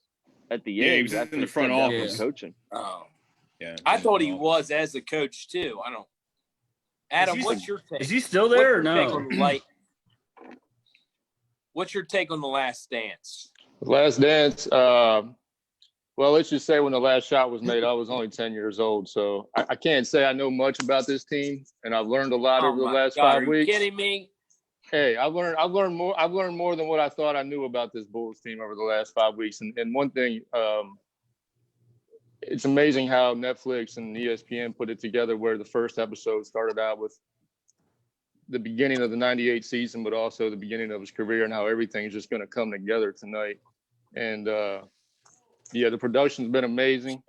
at the end. Yeah, he was in the front office coaching. Oh, yeah. I thought he was as a coach too. I don't. Adam, what's your take? Is he still there or no? What's your take on the Last Dance? Last Dance. Well, let's just say when the last shot was made, I was only 10 years old. So I can't say I know much about this team, and I've learned a lot over the last 5 weeks. Are you kidding me? Hey, I've learned more than what I thought I knew about this Bulls team over the last 5 weeks. And one thing, it's amazing how Netflix and ESPN put it together, where the first episode started out with the beginning of the 98 season, but also the beginning of his career, and how everything is just going to come together tonight. And the production's been amazing.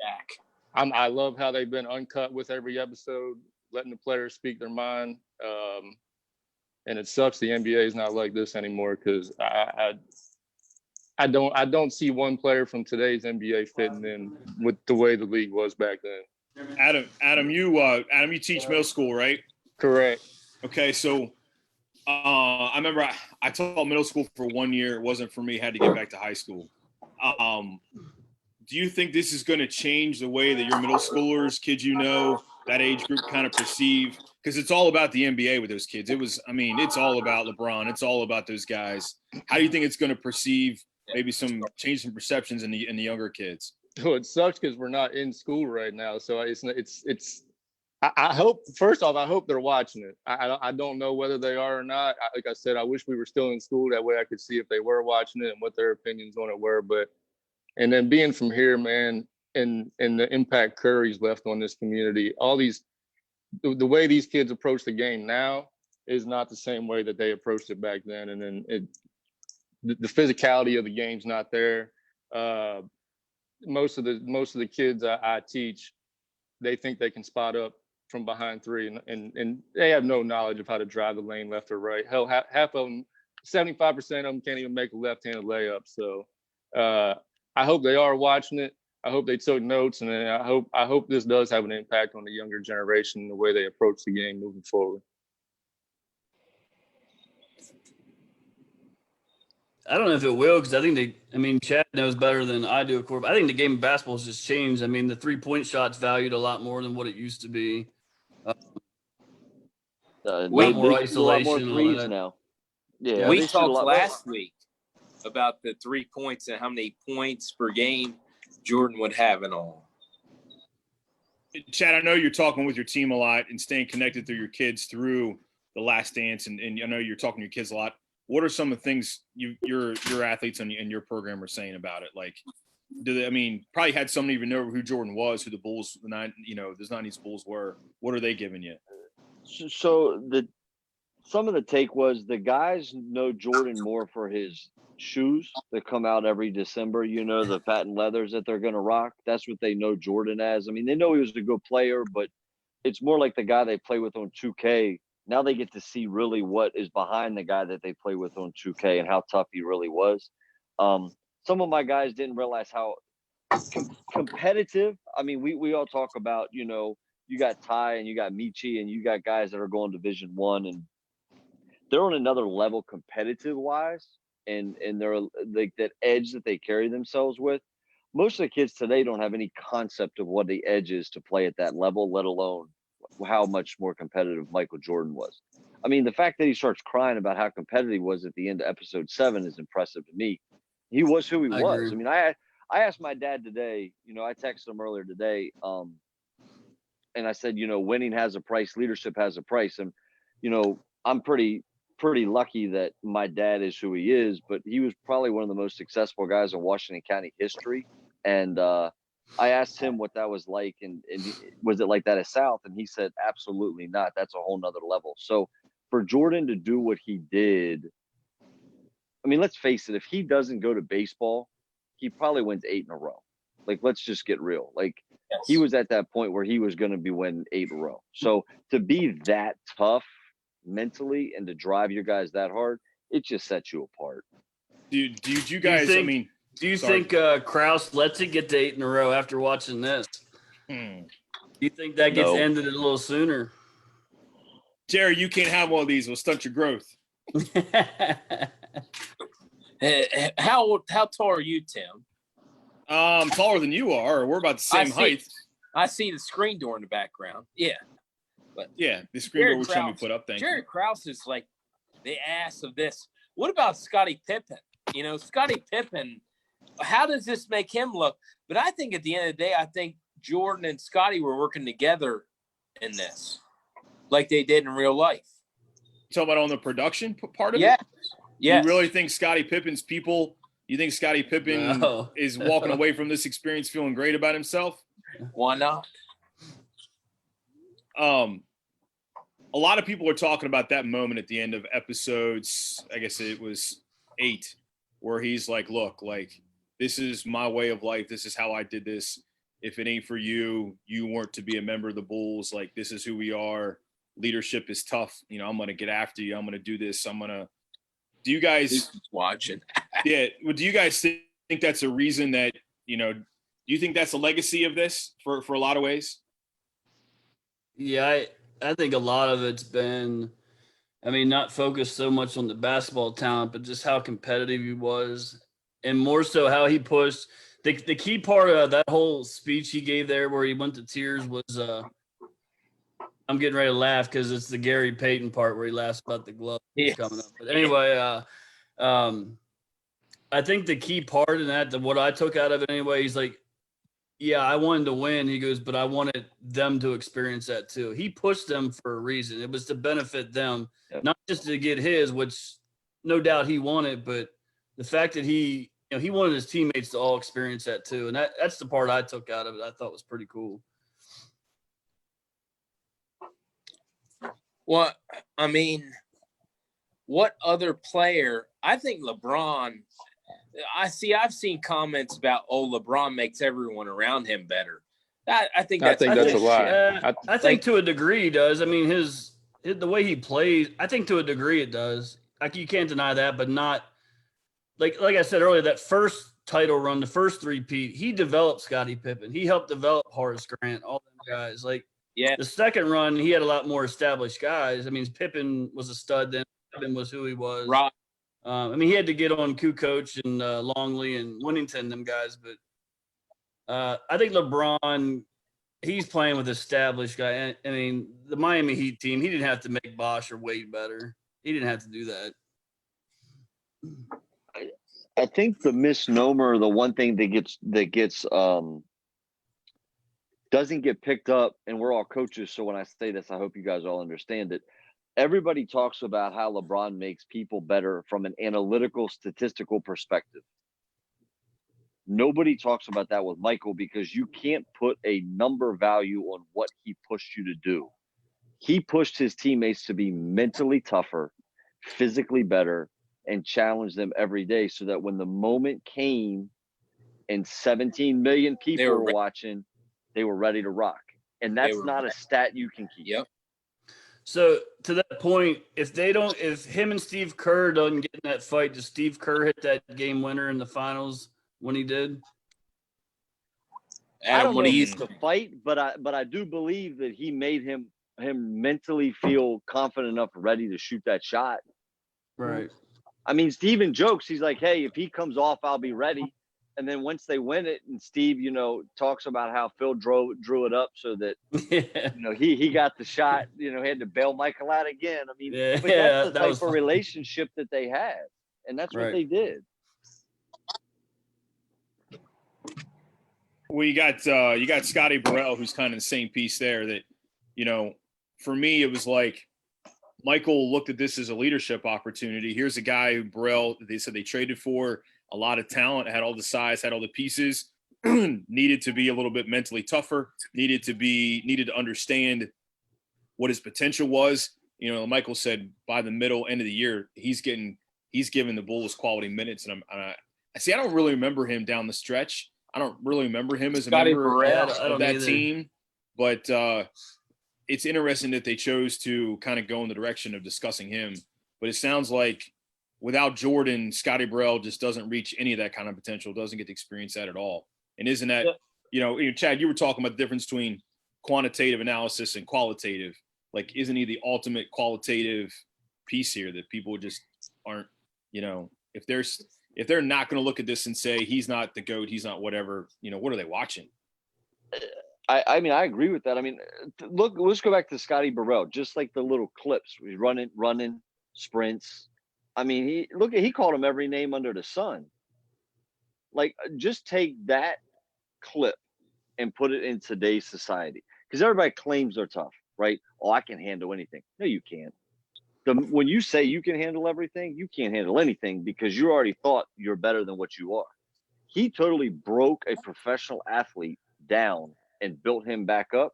I love how they've been uncut with every episode, letting the players speak their mind. And it sucks the NBA is not like this anymore, because I don't see one player from today's NBA fitting in with the way the league was back then. Adam, you teach middle school, right? Correct. Okay, so I remember I taught middle school for 1 year. It wasn't for me. Had to get back to high school. Do you think this is going to change the way that your middle schoolers, kids that age group, kind of perceive? Because it's all about the NBA with those kids. It's all about LeBron. It's all about those guys. How do you think it's going to perceive maybe change some perceptions in the younger kids? Well, it sucks because we're not in school right now. So I hope, first off, I hope they're watching it. I don't know whether they are or not. Like I said, I wish we were still in school. That way I could see if they were watching it and what their opinions on it were. And then being from here, man, and the impact Curry's left on this community, the way these kids approach the game now is not the same way that they approached it back then. And then the physicality of the game's not there. Most of the kids I teach, they think they can spot up from behind three, and they have no knowledge of how to drive the lane left or right. Hell, half of them, 75% of them can't even make a left-handed layup. So I hope they are watching it. I hope they took notes, and I hope this does have an impact on the younger generation and the way they approach the game moving forward. I don't know if it will, because I think Chad knows better than I do, of course. But I think the game of basketball has just changed. I mean, the 3-point shot's valued a lot more than what it used to be. More isolation. Threes now. Yeah, we talked last week about the 3 points and how many points per game Jordan would have in all. Chad, I know you're talking with your team a lot and staying connected through your kids through the Last Dance, and I know you're talking to your kids a lot. What are some of the things your athletes in your program are saying about it? Like, probably had someone even know who Jordan was, who the Bulls, the 90s Bulls were. What are they giving you? So some of the take was the guys know Jordan more for his shoes that come out every December, the patent leathers that they're going to rock. That's what they know Jordan as. I mean, they know he was a good player, but it's more like the guy they play with on 2K. Now they get to see really what is behind the guy that they play with on 2K and how tough he really was. Some of my guys didn't realize how competitive. I mean, we all talk about, you got Ty and you got Michi and you got guys that are going Division I, and they're on another level competitive wise. And they're like that edge that they carry themselves with. Most of the kids today don't have any concept of what the edge is to play at that level, let alone how much more competitive Michael Jordan was. I mean, the fact that he starts crying about how competitive he was at the end of episode 7 is impressive to me. He was who he was. Agree. I mean, I asked my dad today, I texted him earlier today, and I said, winning has a price, leadership has a price. And, I'm pretty lucky that my dad is who he is, but he was probably one of the most successful guys in Washington County history. And I asked him what that was like, and was it like that at South? And he said, absolutely not. That's a whole nother level. So for Jordan to do what he did, I mean, let's face it, if he doesn't go to baseball, he probably wins 8 in a row. Like, let's just get real. Like, yes. He was at that point where he was going to be winning 8 in a row. So to be that tough mentally and to drive your guys that hard, it just sets you apart. Do you guys, do you think Krause lets it get to 8 in a row after watching this? Do you think that gets ended a little sooner? Jerry, you can't have one of these. It'll stunt your growth. How tall are you, Tim? Taller than you are. We're about the same height. I see the screen door in the background. Yeah. But yeah, the screen door which we put up. Thank Jerry Krause is like the ass of this. What about Scottie Pippen? Scottie Pippen, how does this make him look? But I think at the end of the day, I think Jordan and Scottie were working together in this, like they did in real life. talk about on the production part of Yeah. it? Yes. You really think Scottie Pippen's people? You think Scottie Pippen is walking away from this experience feeling great about himself? Why not? A lot of people are talking about that moment at the end of episodes. I guess it was 8, where he's like, "Look, like this is my way of life. This is how I did this. If it ain't for you, you weren't to be a member of the Bulls. Like this is who we are. Leadership is tough. You know, I'm gonna get after you. I'm gonna do this. I'm gonna." Do you guys watching? Yeah. Well, do you guys think that's a reason that do you think that's a legacy of this for a lot of ways? Yeah, I think a lot of it's been, I mean, not focused so much on the basketball talent, but just how competitive he was, and more so how he pushed. The key part of that whole speech he gave there, where he went to tears, was I'm getting ready to laugh because it's the Gary Payton part where he laughs about the glove coming up. But anyway, I think the key part in that, what I took out of it anyway, he's like, yeah, I wanted to win. He goes, but I wanted them to experience that too. He pushed them for a reason. It was to benefit them, not just to get his, which no doubt he wanted, but the fact that he wanted his teammates to all experience that too. And that's the part I took out of it. I thought was pretty cool. Well, I mean, what other player? I think LeBron. I've seen comments about, LeBron makes everyone around him better. I think that's a lie. I think to a degree he does. I mean, the way he plays, I think to a degree it does. Like you can't deny that, but not like I said earlier, that first title run, the first three-peat, he developed Scottie Pippen. He helped develop Horace Grant, all them guys. Like the second run, he had a lot more established guys. I mean, Pippen was a stud then. Pippen was who he was. Right. I mean, he had to get on Kukoc and Longley and Winnington, them guys. But I think LeBron, he's playing with established guys. I mean, the Miami Heat team, he didn't have to make Bosh or Wade better. He didn't have to do that. I think the misnomer, the one thing that gets doesn't get picked up, and we're all coaches, so when I say this, I hope you guys all understand it. Everybody talks about how LeBron makes people better from an analytical, statistical perspective. Nobody talks about that with Michael, because you can't put a number value on what he pushed you to do. He pushed his teammates to be mentally tougher, physically better, and challenge them every day, so that when the moment came and 17 million people were watching, they were ready to rock. And that's not a stat you can keep. Yep. So to that point, if him and Steve Kerr doesn't get in that fight, does Steve Kerr hit that game winner in the finals when he did? I don't know if it's the fight, but I do believe that he made him mentally feel confident enough, ready to shoot that shot. Right. I mean, Steven jokes. He's like, hey, if he comes off, I'll be ready. And then once they win it, and Steve, talks about how Phil drew it up so that, he got the shot, he had to bail Michael out again. I mean, but that's the type of relationship that they had. And that's what they did. Well, you got Scotty Burrell, who's kind of the same piece there that, for me, it was like Michael looked at this as a leadership opportunity. Here's a guy who Burrell, they said they traded for, a lot of talent, had all the size, had all the pieces, needed to be a little bit mentally tougher, needed to understand what his potential was. Michael said by the end of the year, he's giving the Bulls quality minutes. And I don't really remember him down the stretch. I don't really remember him as a member of that team, but it's interesting that they chose to kind of go in the direction of discussing him. But it sounds like without Jordan, Scotty Burrell just doesn't reach any of that kind of potential, doesn't get to experience that at all. And isn't that, Chad, you were talking about the difference between quantitative analysis and qualitative. Like, isn't he the ultimate qualitative piece here that people just aren't, if they're not going to look at this and say, he's not the GOAT, he's not whatever, what are they watching? I mean, I agree with that. I mean, look, let's go back to Scotty Burrell, just like the little clips. He's running sprints. I mean, he called him every name under the sun. Like, just take that clip and put it in today's society. Because everybody claims they're tough, right? Oh, I can handle anything. No, you can't. when you say you can handle everything, you can't handle anything because you already thought you're better than what you are. He totally broke a professional athlete down and built him back up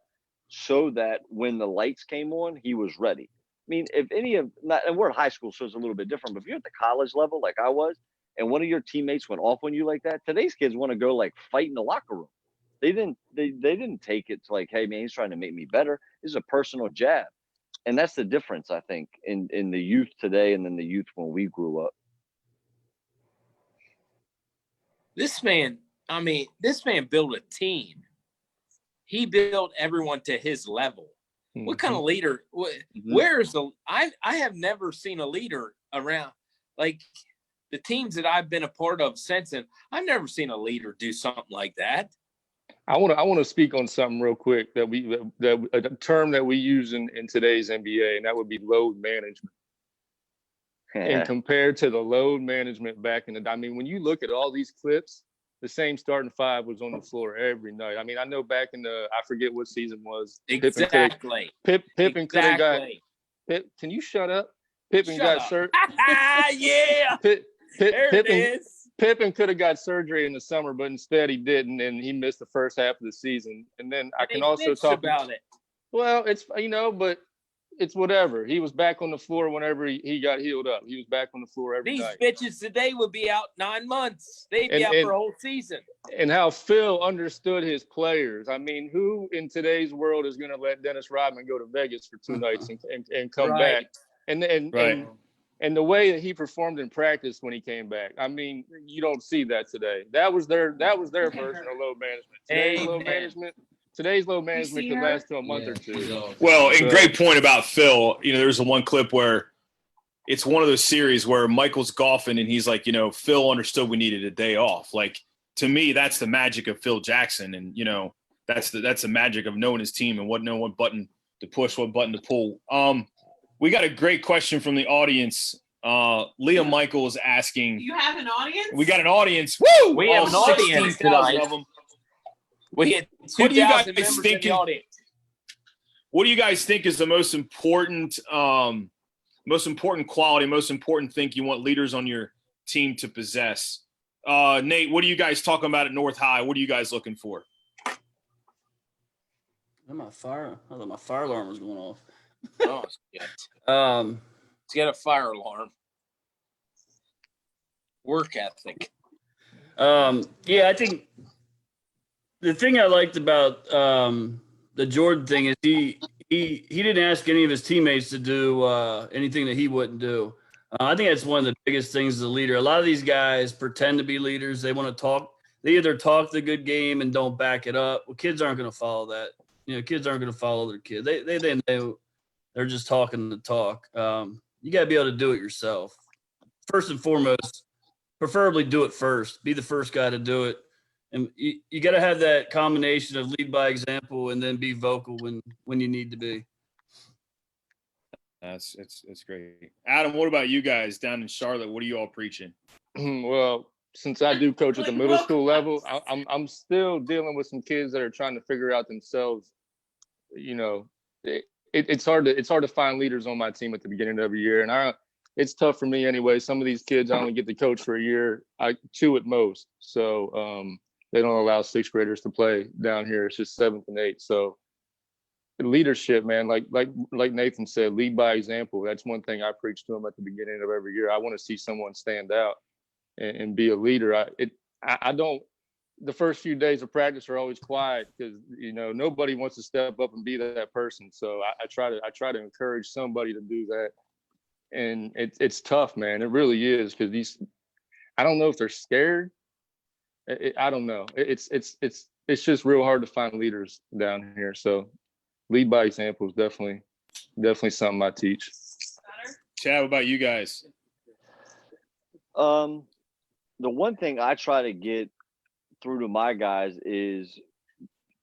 so that when the lights came on, he was ready. I mean, if any of not, and we're at high school, so it's a little bit different, but if you're at the college level like I was, and one of your teammates went off on you like that, today's kids want to go like fight in the locker room. They didn't take it to like, hey man, he's trying to make me better. This is a personal jab. And that's the difference, I think, in the youth today and in the youth when we grew up. This man built a team. He built everyone to his level. What kind of leader? Where is the? I have never seen a leader around like the teams that I've been a part of since then. I've never seen a leader do something like that. I want to speak on something real quick that a term that we use in today's NBA, and that would be load management. And compared to the load management back in the, I mean, when you look at all these clips, the same starting five was on the floor every night. I mean, I know back in I forget what season was. Exactly. Pippen could have got. Can you shut up? Pippen got surgery. Yeah. Pippen could have got surgery in the summer, but instead he didn't, and he missed the first half of the season. And then I can also talk about it. Well, it's but it's whatever. He was back on the floor whenever he got healed up. He was back on the floor every night. These bitches today would be out 9 months. They'd be out for a whole season. And how Phil understood his players. I mean, who in today's world is going to let Dennis Rodman go to Vegas for 2 nights and come back? And the way that he performed in practice when he came back, I mean, you don't see that today. That was their version of load management. Today's load management could last to a month or two. Well, and great point about Phil. You know, there's one clip where it's one of those series where Michael's golfing and he's like, you know, Phil understood we needed a day off. Like, to me, that's the magic of Phil Jackson. And, you know, that's the magic of knowing his team and knowing what button to push, what button to pull. We got a great question from the audience. Liam Michael is asking. You have an audience? We got an audience. Woo! We have an audience tonight. Of them. We had 2,000 members in the audience. What do you guys think is the most important quality, most important thing you want leaders on your team to possess? Nate, what are you guys talking about at North High? What are you guys looking for? My fire alarm was going off. Oh, shit. It's got a fire alarm. Work ethic. Yeah, I think the thing I liked about the Jordan thing is he didn't ask any of his teammates to do anything that he wouldn't do. I think that's one of the biggest things as a leader. A lot of these guys pretend to be leaders. They want to talk. They either talk the good game and don't back it up. Well, kids aren't going to follow that. You know, kids aren't going to follow their kids. They're just talking the talk. You got to be able to do it yourself. First and foremost, preferably do it first. Be the first guy to do it. And you got to have that combination of lead by example and then be vocal when you need to be. It's great. Adam, what about you guys down in Charlotte? What are you all preaching? Well, since I do coach at the middle school level, I'm still dealing with some kids that are trying to figure out themselves. You know, it's hard to find leaders on my team at the beginning of every year, and it's tough for me anyway. Some of these kids I only get to coach for a year, 2 at most. So they don't allow 6th graders to play down here. It's just 7th and 8th. So leadership, man, like Nathan said, lead by example. That's one thing I preach to them at the beginning of every year. I want to see someone stand out and be a leader. I don't. The first few days of practice are always quiet because, you know, nobody wants to step up and be that person. So I try to encourage somebody to do that. And it's tough, man. It really is, because I don't know if they're scared. I don't know. It's just real hard to find leaders down here. So lead by example is definitely something I teach. Chad, what about you guys? The one thing I try to get through to my guys is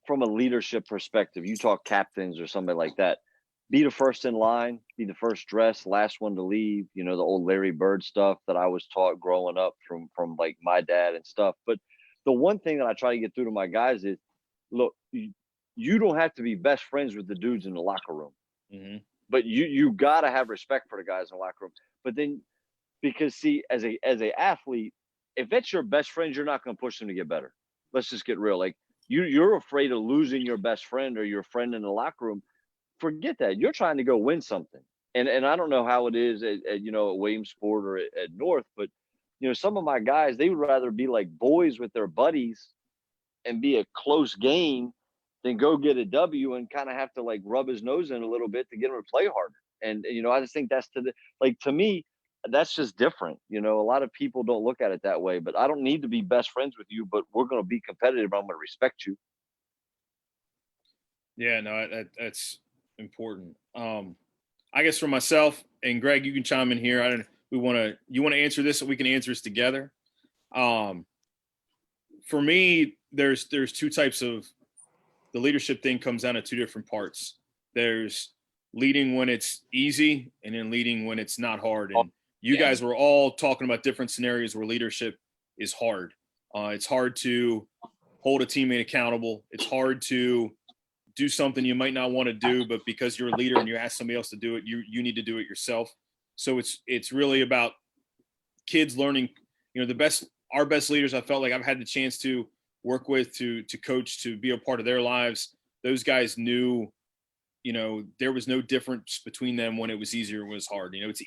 from a leadership perspective. You talk captains or somebody like that. Be the first in line, be the first dressed, last one to leave, you know, the old Larry Bird stuff that I was taught growing up from like my dad and stuff. But the one thing that I try to get through to my guys is, look, you don't have to be best friends with the dudes in the locker room. Mm-hmm. but you got to have respect for the guys in the locker room. But then, because see, as a athlete, if it's your best friend, you're not going to push them to get better. Let's just get real. Like you're afraid of losing your best friend or your friend in the locker room. Forget that. You're trying to go win something. And I don't know how it is at Williamsport or at North, but some of my guys, they would rather be like boys with their buddies and be a close game than go get a W and kind of have to like rub his nose in a little bit to get him to play harder. And I just think that's to me, that's just different. A lot of people don't look at it that way, but I don't need to be best friends with you, but we're going to be competitive. I'm going to respect you. Yeah, no, that's important. I guess for myself and Greg, you can chime in here. You want to answer this so we can answer this together. For me, there's two types of the leadership thing comes down to two different parts. There's leading when it's easy and then leading when it's not hard. And you guys were all talking about different scenarios where leadership is hard. It's hard to hold a teammate accountable. It's hard to do something you might not want to do, but because you're a leader and you ask somebody else to do it, you need to do it yourself. So it's really about kids learning, our best leaders I felt like I've had the chance to work with, to coach, to be a part of their lives. Those guys knew, there was no difference between them when it was easy or was hard. It's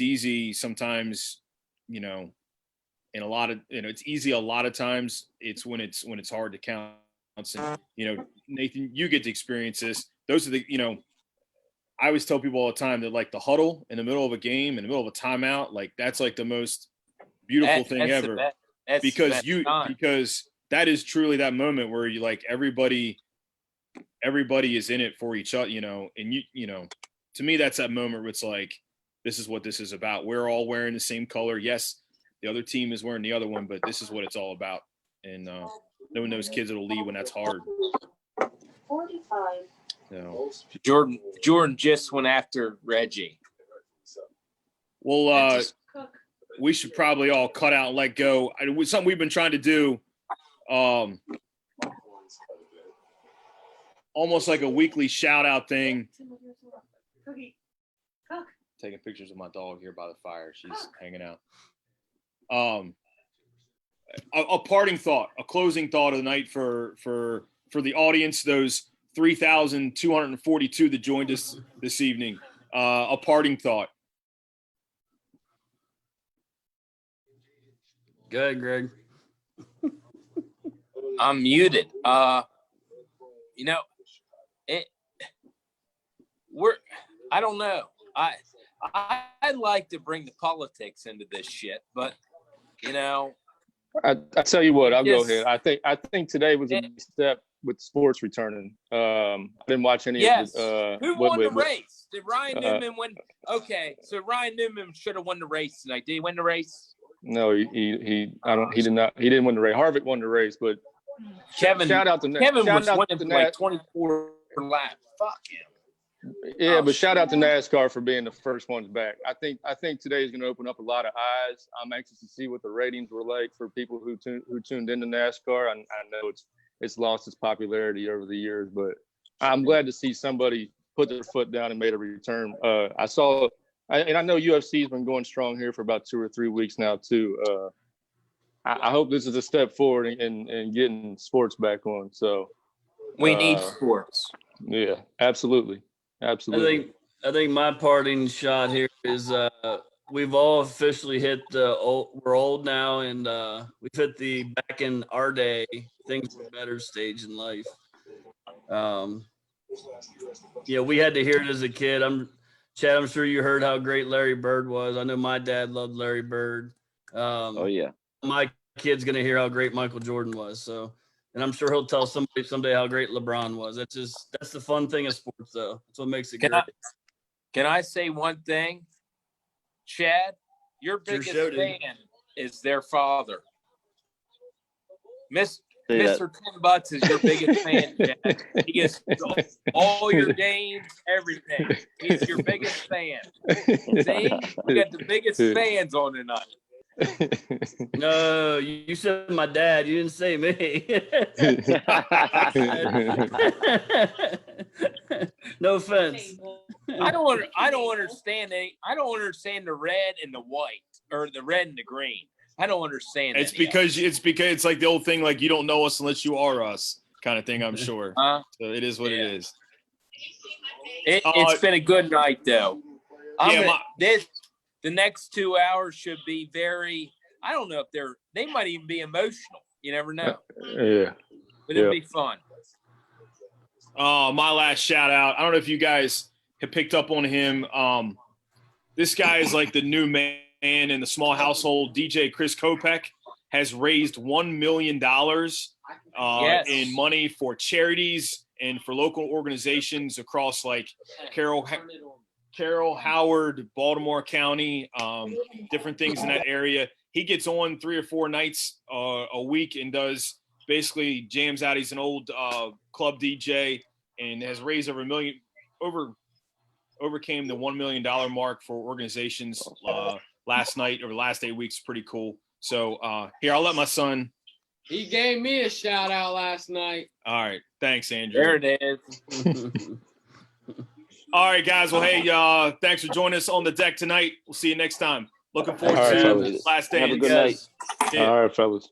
easy sometimes, and a lot of, it's easy a lot of times. It's when it's hard to count. And, Nathan, you get to experience this. Those are the, I always tell people all the time that like the huddle in the middle of a game, in the middle of a timeout, like that's like the most beautiful thing ever. Because that is truly that moment where you like everybody is in it for each other, and to me, that's that moment where it's like, this is what this is about. We're all wearing the same color. Yes, the other team is wearing the other one, but this is what it's all about. And knowing those kids that'll lead when that's hard. 45. So. Jordan just went after Reggie. Well, we should probably all cut out and let go. It's something we've been trying to do, almost like a weekly shout out thing. Taking pictures of my dog here by the fire. She's hanging out. A parting thought, a closing thought of the night for the audience, those 3,242 that joined us this evening. A parting thought. Go ahead, Greg. I'm muted. I don't know. I'd like to bring the politics into this shit, but I tell you what, I'll go ahead. I think today was a big step with sports returning. I didn't watch any of it. Who won the race? Did Ryan Newman win? Okay, so Ryan Newman should have won the race tonight. Did he win the race? No, he did not. He didn't win the race. Harvick won the race, but Kevin was winning like 24 laps. Fuck him. Yeah, but shout out to NASCAR for being the first ones back. I think today is going to open up a lot of eyes. I'm anxious to see what the ratings were like for people who tuned into NASCAR. I know it's lost its popularity over the years, but I'm glad to see somebody put their foot down and made a return. I know UFC's been going strong here for about 2 or 3 weeks now too. I hope this is a step forward in getting sports back on. So we need sports. Yeah, absolutely. Absolutely. I think my parting shot here is we've all officially hit we're old now, and we've hit the back in our day things were better stage in life. We had to hear it as a kid. Chad, I'm sure you heard how great Larry Bird was. I know my dad loved Larry Bird. Oh yeah. My kid's gonna hear how great Michael Jordan was. So. And I'm sure he'll tell somebody someday how great LeBron was. That's the fun thing of sports, though. That's what makes it great. Can I say one thing? Chad, your biggest fan is their father. Mr. Tim Butts is your biggest fan, Chad. He gets all your games, everything. He's your biggest fan. See? We got the biggest fans on tonight. No, you said my dad. You didn't say me. No offense. I don't understand the red and the white, or the red and the green. I don't understand. It's because it's like the old thing, like you don't know us unless you are us kind of thing, I'm sure. So it is what it is. It's been a good night though. The next 2 hours should be very, I don't know if they might even be emotional. You never know. Yeah. But it'll be fun. My last shout out. I don't know if you guys have picked up on him. This guy is like the new man in the small household. DJ Chris Kopech has raised $1 million in money for charities and for local organizations across like Carroll, Howard, Baltimore County, different things in that area. He gets on 3 or 4 nights a week and does basically jams out. He's an old club DJ and has raised over $1 million, overcame the $1 million mark for organizations last night or the last 8 weeks. Pretty cool. So here, I'll let my son. He gave me a shout out last night. All right. Thanks, Andrew. There it is. All right, guys. Well, hey, thanks for joining us on the deck tonight. We'll see you next time. Looking forward All right, to fellas. Last Dance. Have a good night. Yeah. All right, fellas.